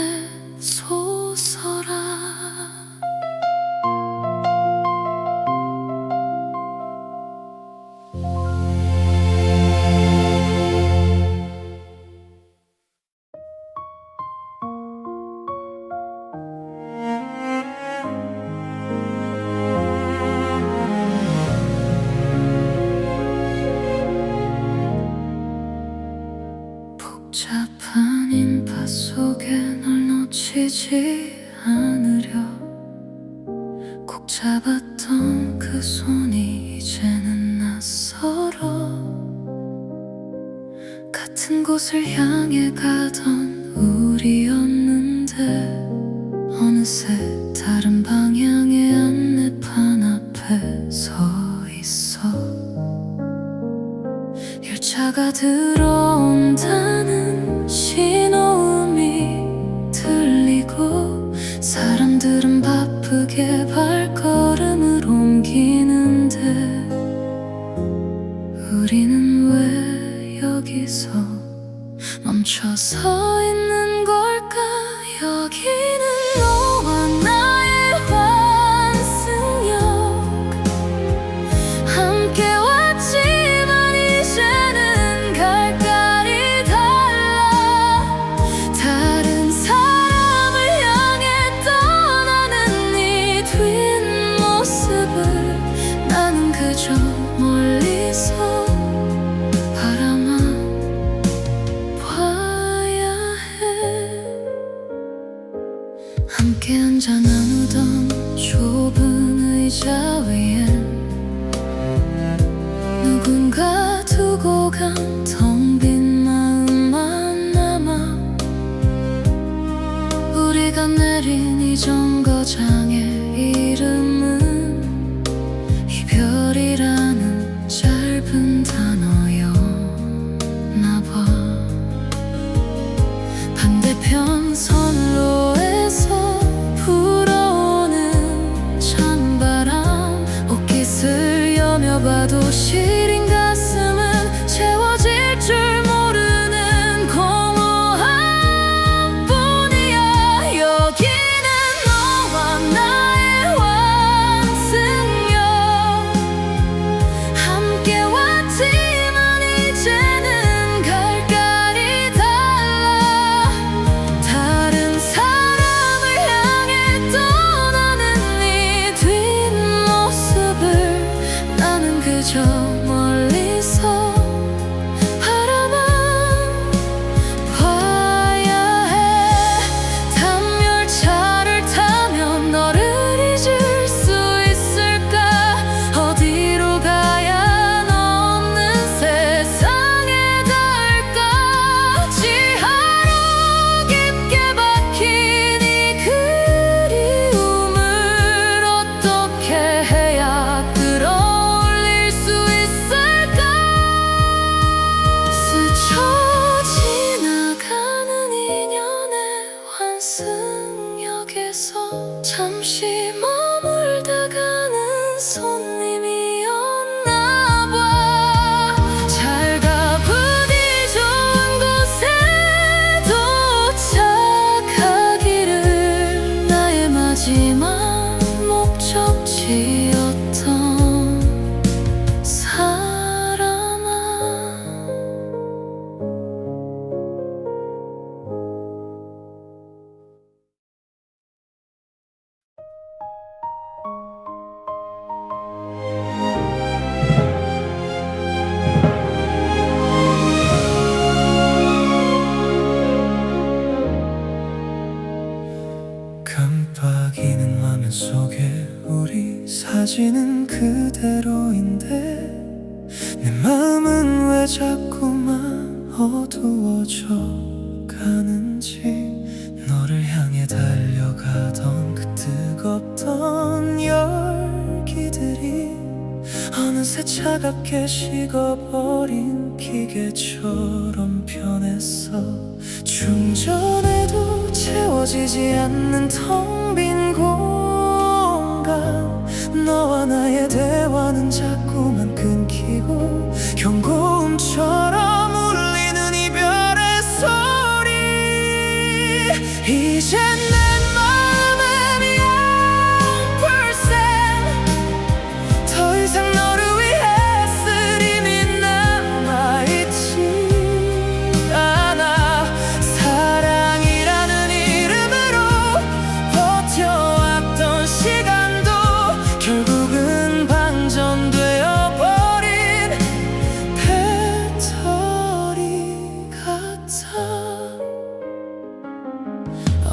소설아. 복잡한 인파 속에 널 놓치지 않으려 꼭 잡았던 그 손이 이제는 낯설어. 같은 곳을 향해 가던 우리였는데 어느새 다른 방향의 안내판 앞에 서 있어. 차가 들어온다는 신호음이 들리고 사람들은 바쁘게 발걸음을 옮기는데 우리는 왜 여기서 멈춰서 있는 걸까? 여기는 너와 나의 환승역, 함께 왔지만 이제는 갈 길이 달라. 다른 사람을 향해 떠나는 네 뒷모습을 나는 그저 멀리서 함께 앉아 나누던 좁은 의자 위엔 누군가 두고 간 텅 빈 마음만 남아. 우리가 내린 이 정거장의 이름은 이별이라는 짧은 단어였나 봐. 반대편 선로에서 불어오는 찬바람, 옷깃을 여며봐도 시린 가슴은 채워질 줄 모르는 공허함 뿐이야. 여기는 너와 나의 환승역, 함께 왔지만 이제는 갈 길이 달라. 다른 사람을 향해 떠나는 네 뒷모습을 나는 그저 멀리서 바라만 봐야 해. 담열차를 타면 너를 잊을 수 있을까? 어디로 가야 너 없는 세상에 닿을까? 지하로 깊게 박힌 이 그리움을 어떻게 해야 끌어올릴 수 있을까? 스쳐 지나가는 인연의 환승역에서 잠시 머물다 가는 손님이었나 봐. 잘 가 부디 좋은 곳에 도착하기를. 나의 마지막 목적지였던 사람아. 깜빡이는 화면 속에 우리 사진은 그대로인데 내 마음은 왜 자꾸만 어두워져 가는지. 너를 향해 달려가던 그 뜨겁던 열기들이 어느새 차갑게 식어버린 기계처럼 변했어. 충전해도 채워지지 않는 텅 빈 공간. 너와 나의 대화는 자꾸만 끊기고 경고음처럼 울리는 이별의 소리. 이젠 내 마음은 0%. 더 이상 너를 위해 쓸 힘이 남아있지 않아. 사랑이라는 이름으로 버텨왔던 시간도 결국은 방전되어 버린 배터리 같아.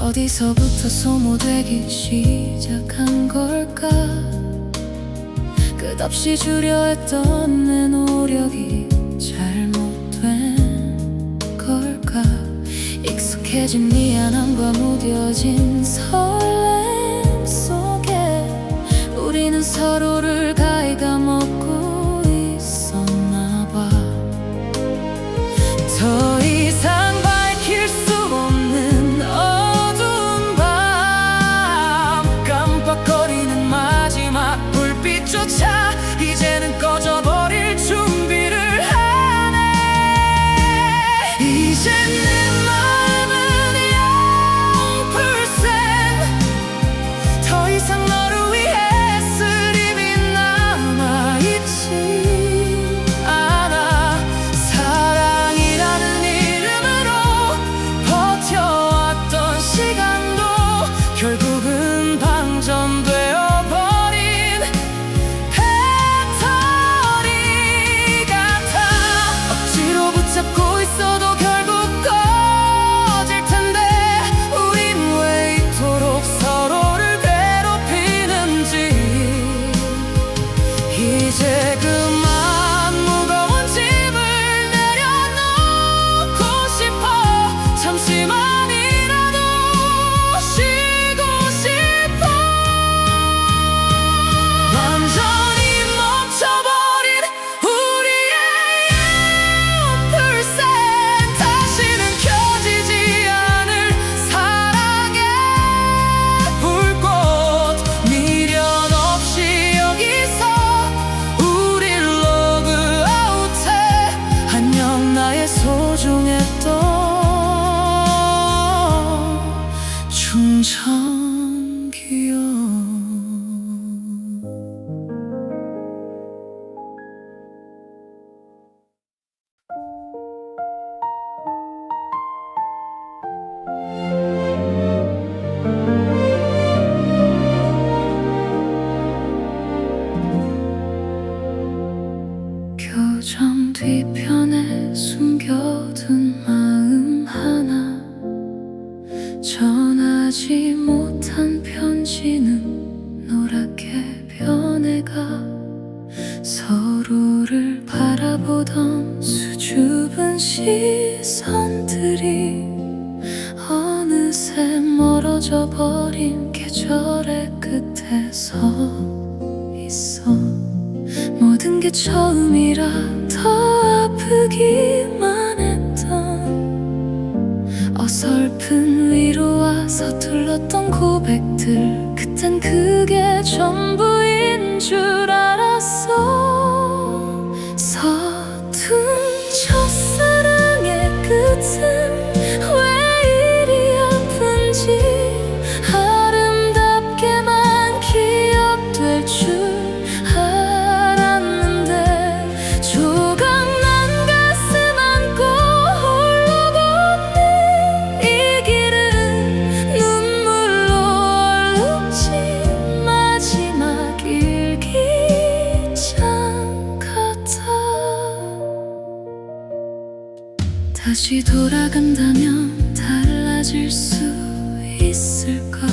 어디서부터 소모되기 시작한 걸까? 끝없이 주려 했던 내 노력이 잘못된 걸까? 익숙해진 미안함과 무뎌진 설렘 속에 우리는 서로를 갉아먹고 있었나 봐. 표정 뒤편에 숨겨둔 마음 하나, 전하지 못한 편지는 노랗게 변해가 서로를 바라보던 수줍은 시선들이 어느새 멀어져 버린 계절의 끝에 서 있어. 모든 게 처음이라 더 아프기만 했던 어설픈 위로와 서툴렀던 고백들, 그땐 그게 전부인 줄 알았어. 서툰 첫사랑의 끝은 왜 이리 아픈지 아름답게만 기억될 줄 알았는데, 조각난 가슴 안고 홀로 걷는 이 길은 눈물로 얼룩진 마지막 일기장 같아. 다시 돌아간다면 달라질 수 있을까?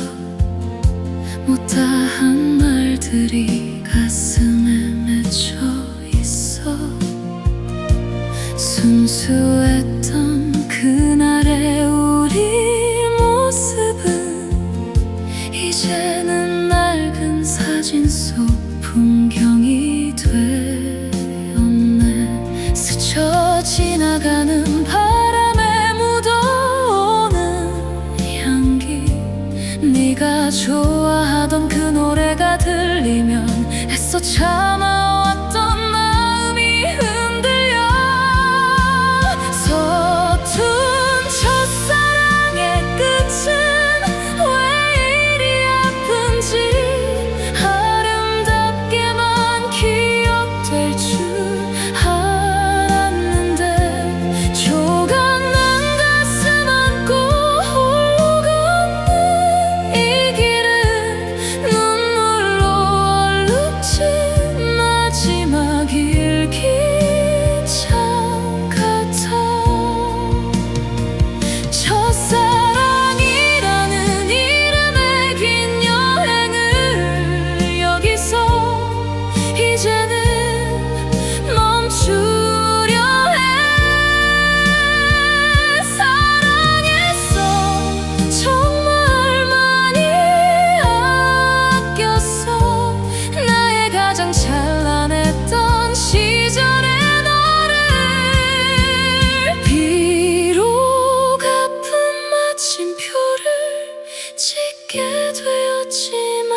못다한 말들이 가슴에 맺혀 있어. 순수했던 그날의 우리 모습은 이제는 낡은 사진 속 풍경이 되었네. 스쳐 지나가는 바람에 묻어오는 향기, 네가 좋아하던 그 노래가 들리면 애써 참아왔던 마음이 흔들려. 서툰 첫사랑의 끝은 왜 이리 아픈지 아름답게만 기억될 줄 알았는데, 조각난 가슴 안고 홀로 걷는 이 길은 눈물로 얼룩진 마지막 일기장 같아. 첫사랑이라는 이름의 긴 여행을 여기서 이제는 멈추려 해. 사랑했어, 정말 많이 아꼈어. 나의 가장 찬란했던 시절의 너를. 비록 아픈 마침표를 찍게 되었지만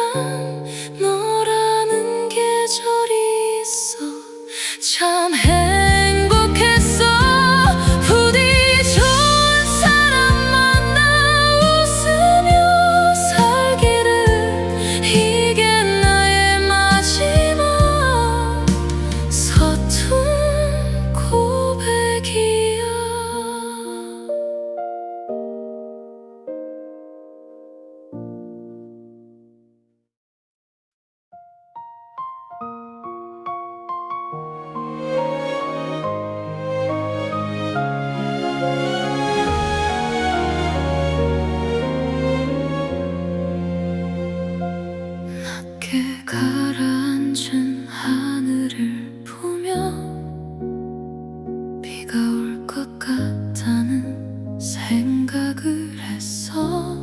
너라는 계절이 있어. 참 행복했어. 부디 좋은 사람 만나 웃으며 살기를. 이게 나의 마지막 서툰 고백이야. 낮게 가라앉은 하늘을 보며 비가 올 것 같다는 생각을 했어.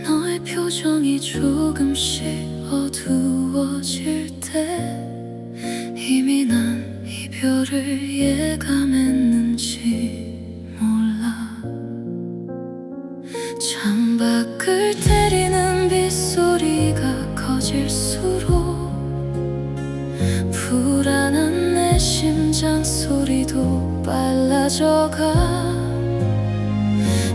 너의 표정이 조금씩 어두워질 때 이미 난 이별을 예감했는지 몰라. 창밖을 때리는 빗소리가 커질수록 불안한 내 심장 소리도 빨라져가.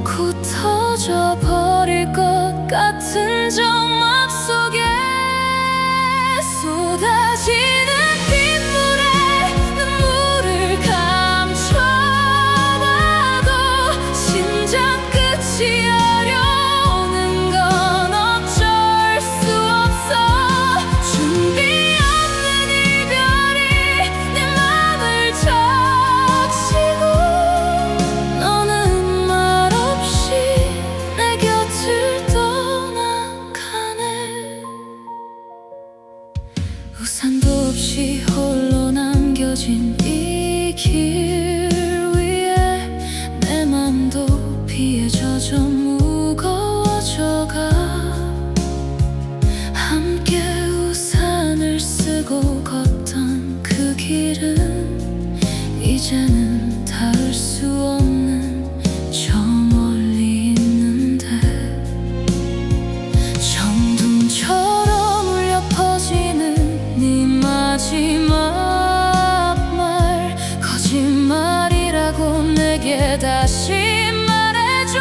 곧 터져버릴 것 같은 정막 속에 쏟아지는 빗물에 눈물을 감춰봐도 심장 끝이 어려우는 건 어쩔 수 없어. 준비 없는 이별이 내 길은 이제는 닿을 수 없는 저 멀리 있는데 정둠처럼 울려 퍼지는 네 마지막 말 거짓말이라고 내게 다시 말해줘.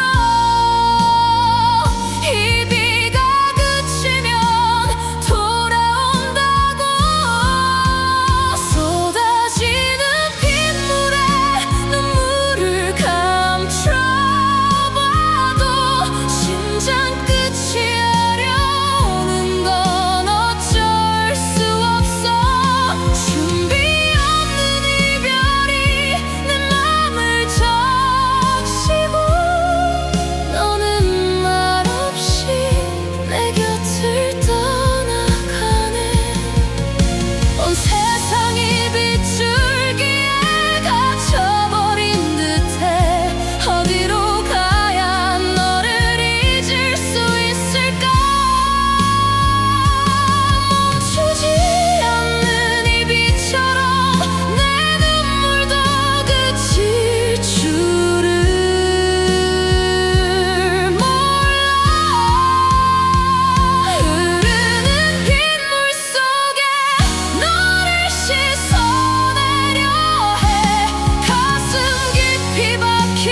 이 비가 그치면 돌아온다고 쏟아지는 빗물에 눈물을 감춰봐도 심장 끝이 아려오는 건 어쩔 수 없어. 준비 없는 이별이 내 맘을 적시고 너는 말 없이 내 곁을 떠나가네. 온 세상이 빗줄기에 갇혀버린 듯해. 어디로 가야 너를 잊을 수 있을까. 멈추지 않는 이 빛처럼 내 눈물도 그칠 줄을 몰라. 흐르는 빗물 속에 너를 씻어내려 해. 가슴 깊이 박힌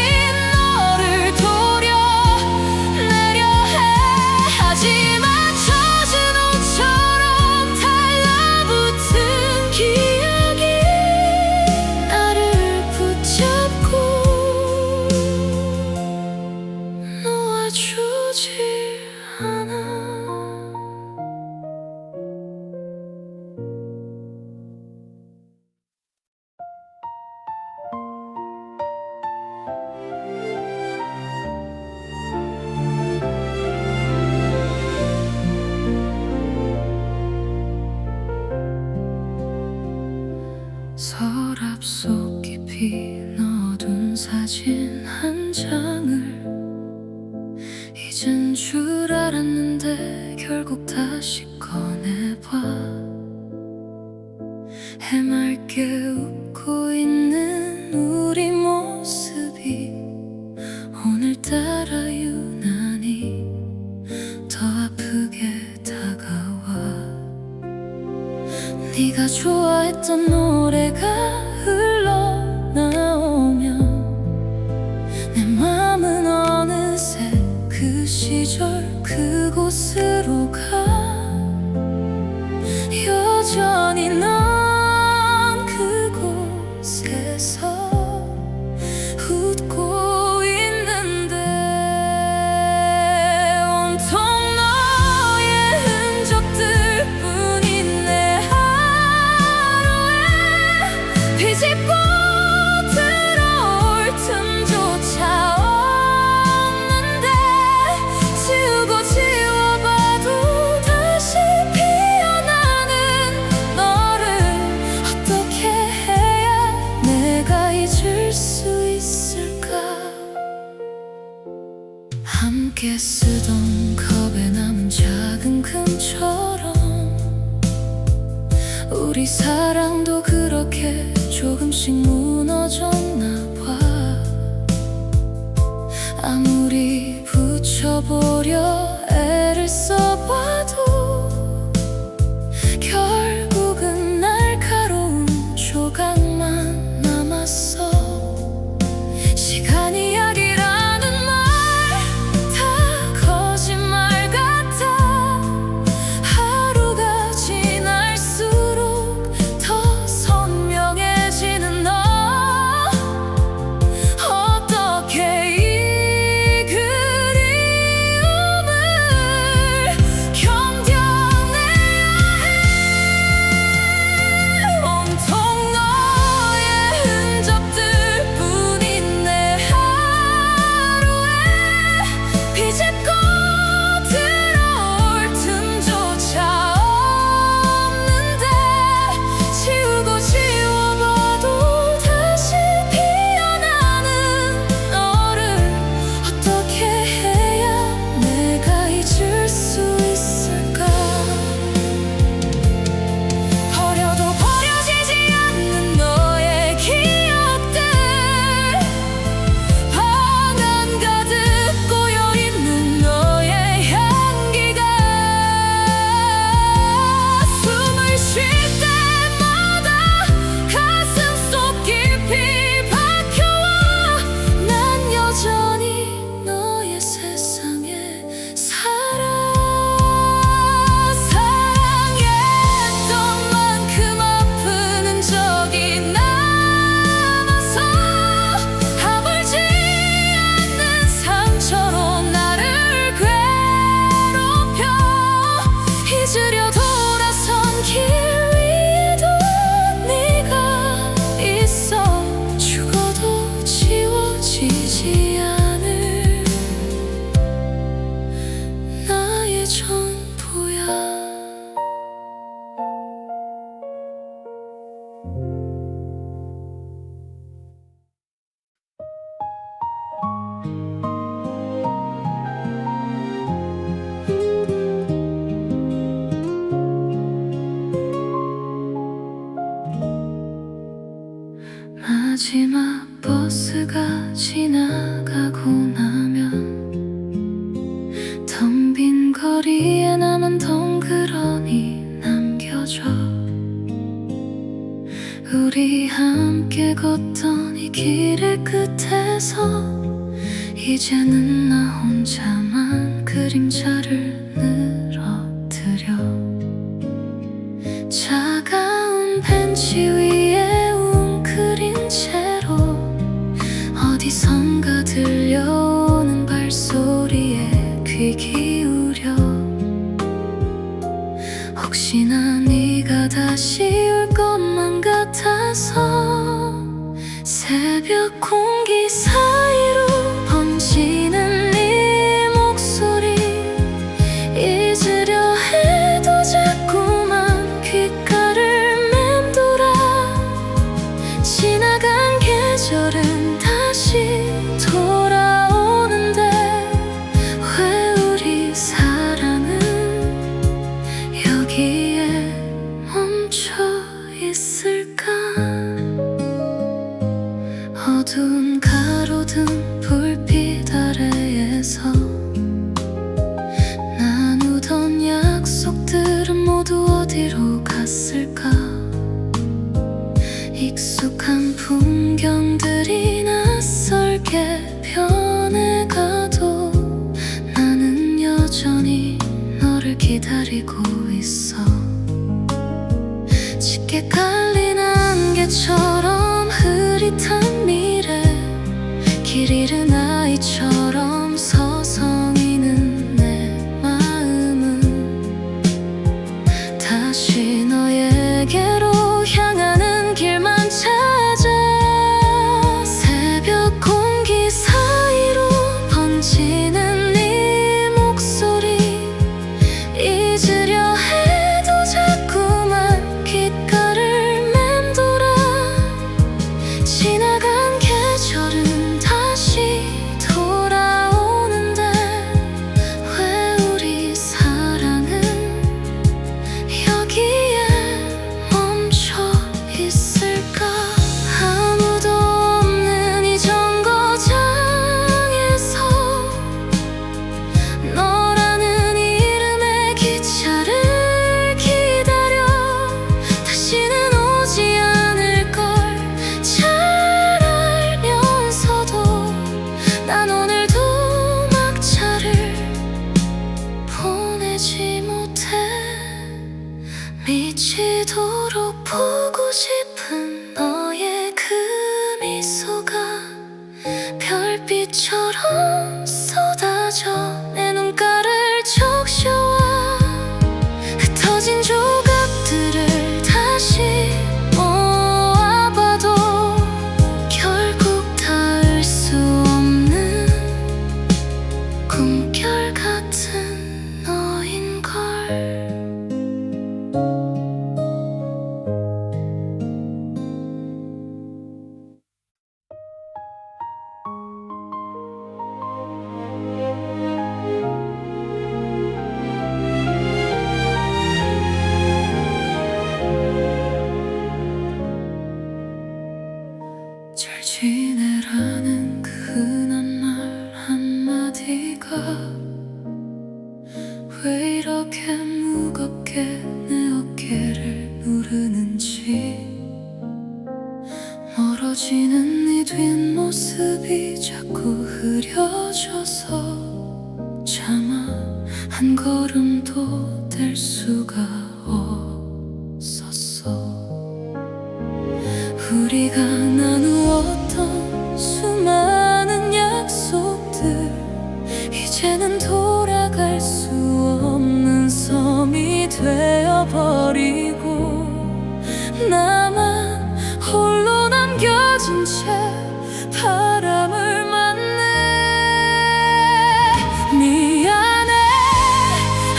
너를 도려내려 해. 하지만 젖은 옷처럼 달라붙은 기억이 나를 붙잡고 놓아주지 않아. 서랍 속 깊이 넣어둔 사진 한 장을 잊은 줄 알았는데 결국 다시 꺼내봐. 해맑게 웃고 있는 우리 모습이 오늘따라 유난히 더 아프게 다가와. 네가 좋아했던 노래가 흘러나오면 내 맘은 어느새 그 시절 그곳으로 가. 여전히 넌 그곳에서 웃고 있는데 온통 너의 흔적들 뿐인 내 하루에 비집고 들어올 틈조차 없는데 지우고 지워봐도 다시 피어나는 너를 어떻게 해야 내가 잊을 수 있을까. 함께 쓰던 컵에 남은 작은 금처럼 우리 사랑도 그렇게 조금씩 무너졌나 봐. 아무리 붙여보려 애를 써봐도 결국은 날카로운 조각만 남았어. 시간 이야기라는 말 다 거짓말 같아. 하루가 지날수록 더 선명해지는 너. 어떻게 이 그리움을 마지막 버스가 지나가고 나면 텅 빈 거리에 남은 덩그러니 남겨져. 우리 함께 걷던 이 길의 끝에서 이제는 나 혼자만 그림자를 늘어뜨려. 차가운 벤치 위에 웅크린 채로 어디선가 들려오는 발소리에 귀 기울여. 혹시나 네가 다시 올 것만 같아서 새벽 공기 사이로 번지는 네 목소리 잊으려 해도 자꾸만 귓가를 맴돌아. 지나간 계절은 다시 돌아오는데 왜 우리 사랑은 여기에 멈춰 있을까? 어두운 가로등 불빛 아래에서 나누던 약속들은 모두 어디로 갔을까? 익숙한 풍경들이 낯설게 변해가도 나는 여전히 너를 기다리고 있어. 짙게 깔린 안개처럼 흐릿한 미래, 길 잃은 아이처럼 서성이는 내 마음은 다시 너에게로 향하는 길만 찾아. 새벽 공기 사이로 번지는 네 목소리 잊으려 해도 자꾸만 귓가를 맴돌아. 지나간 계절은 다시 돌아오는데 왜 우리 사랑은 여기에 멈춰 있을까? 아무도 없는 이 정거장에서 너라는 이름의 기차를 기다려. 다시는 오지 않을 걸 잘 알면서도 난 오늘도 막차를 보내지 못해. 미치도록 보고 싶은 너의 그 미소가 별빛처럼 쏟아져 내 눈가를 적셔와. 흩어진 조각들을 다시 모아봐도 결국 닿을 수 없는 꿈결 같은 너인걸. 잘 지내라는 그 흔한 말 한마디가 왜 이렇게 무겁게 내 어깨를 누르는지. 멀어지는 네 뒷모습이 자꾸 흐려져서 차마 한 걸음도 뗄 수가 없었어. 우리가 나누었던 수많은 약속들 이제는 돌아갈 수 없는 섬이 되어버리고 나만 홀로 남겨진 채 바람을 맞네. 미안해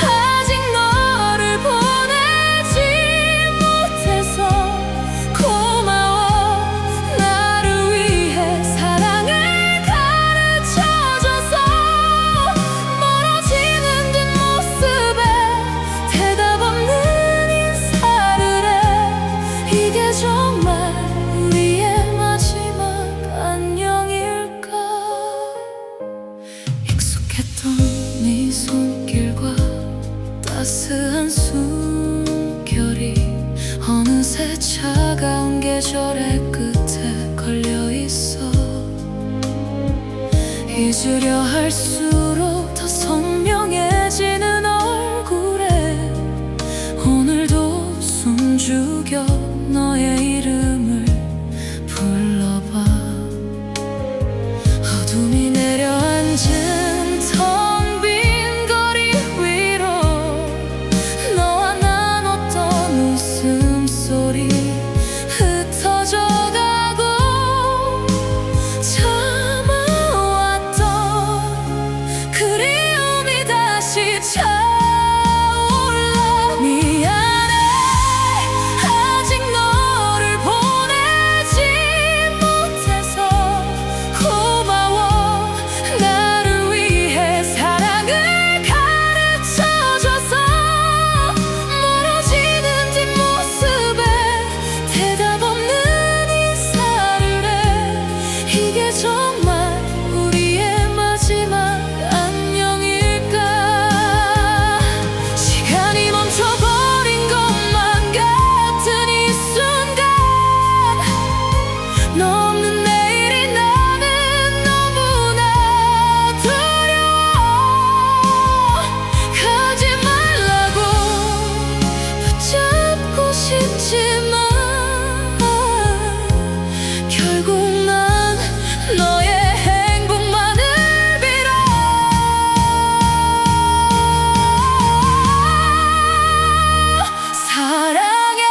아직 너를 보내지 못해서. 고마워 나를 위해 사랑을 가르쳐줘서. 멀어지는 뒷모습에 대답 없는 인사를 해. 이게 정말 우리의 마지막 잊으려 할수록 더 선명해지는 얼굴에 오늘도 숨죽여 너의 이름을 불러봐. 어둠이 내려앉은 텅 빈 거리 위로 너와 나눴던 웃음소리 흩어져 가고 참아왔던 그리움이 다시 차올라. 미안해 아직 너를 보내지 못해서. 고마워 나를 위해 사랑을 가르쳐줘서. 멀어지는 뒷모습에 대답 없는 인사를 해. 이게 정말 우리의 마지막 안녕일까. 시간이 멈춰버린 것만 같은 이 순간 너 없는 내일이 나는 너무나 두려워. 가지 말라고 붙잡고 싶지만 결국 난 너의 행복만을 빌어. 사랑해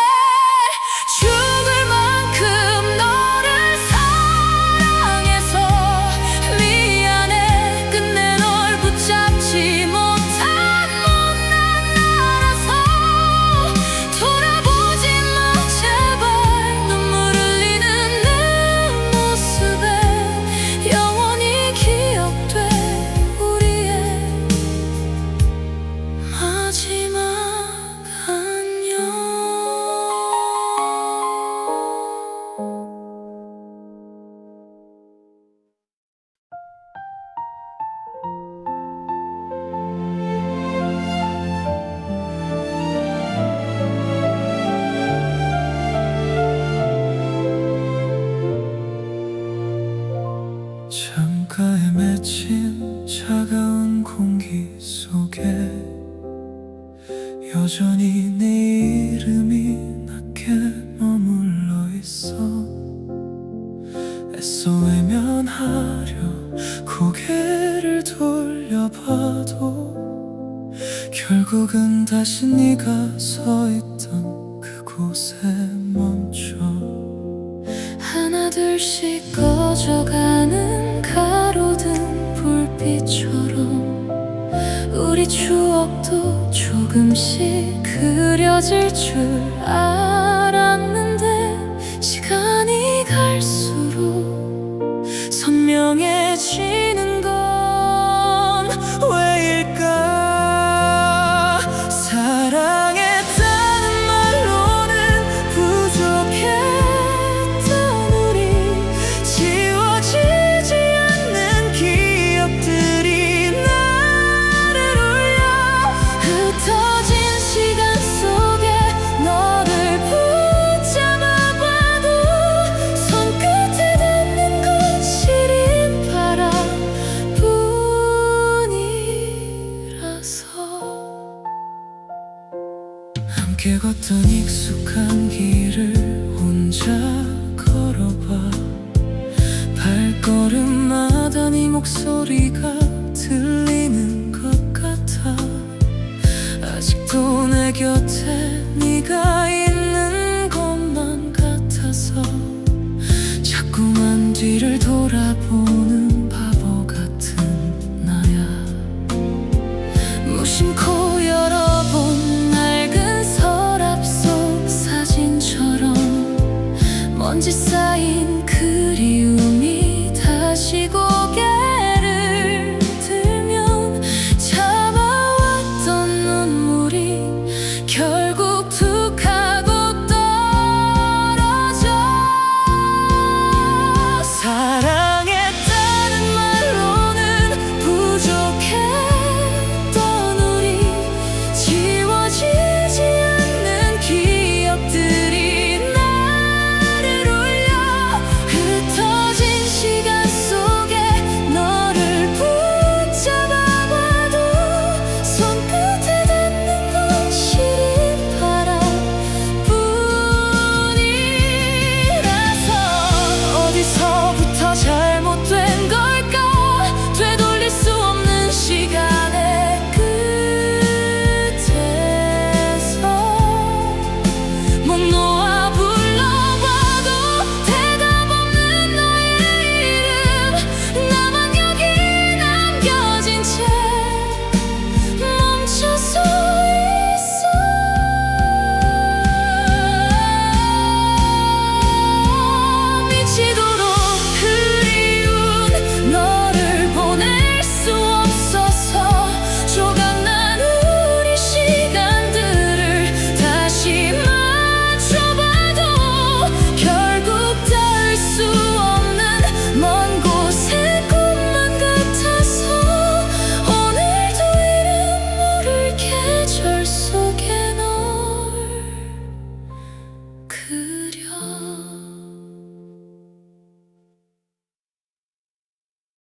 죽을 만큼 너를 사랑해서. 미안해 끝내 널 붙잡지 못한 못난 나라서. 돌아보지 마 제발 눈물 흘리는 내 모습에 영원히 기억돼 우리의 마지막 안녕. 창가에 맺힌 차가운 공기 속에 여전히 네 이름이 낮게 머물러 있어. 애써 외면하려 고개를 돌려봐도 결국은 다시 네가 서 있던 그곳에 멈춰. 하나둘씩 꺼져가는 가로등 불빛처럼 우리 추억도 조금씩 그려질 줄 알았는데 시간이 갈수록 선명해지는 건 왜일까. 사랑했다는 말로는 부족했던 우리. 지워지지 않는 기억들이 나를 울려. 흩어진 시간 속에 너를 붙잡아봐도 손끝에 닿는 건 시린 바람뿐이라서. 함께 걷던 익숙한 길을 혼자 걸어봐. 발걸음마다 네 목소리가 들리는 것 같아. 아직도 내 곁에 네가 있는 것만 같아서 자꾸만 뒤를 돌아보는 바보 같은 나야. 무심코 열어본 낡은 서랍 속 사진처럼 먼지 쌓인 그리움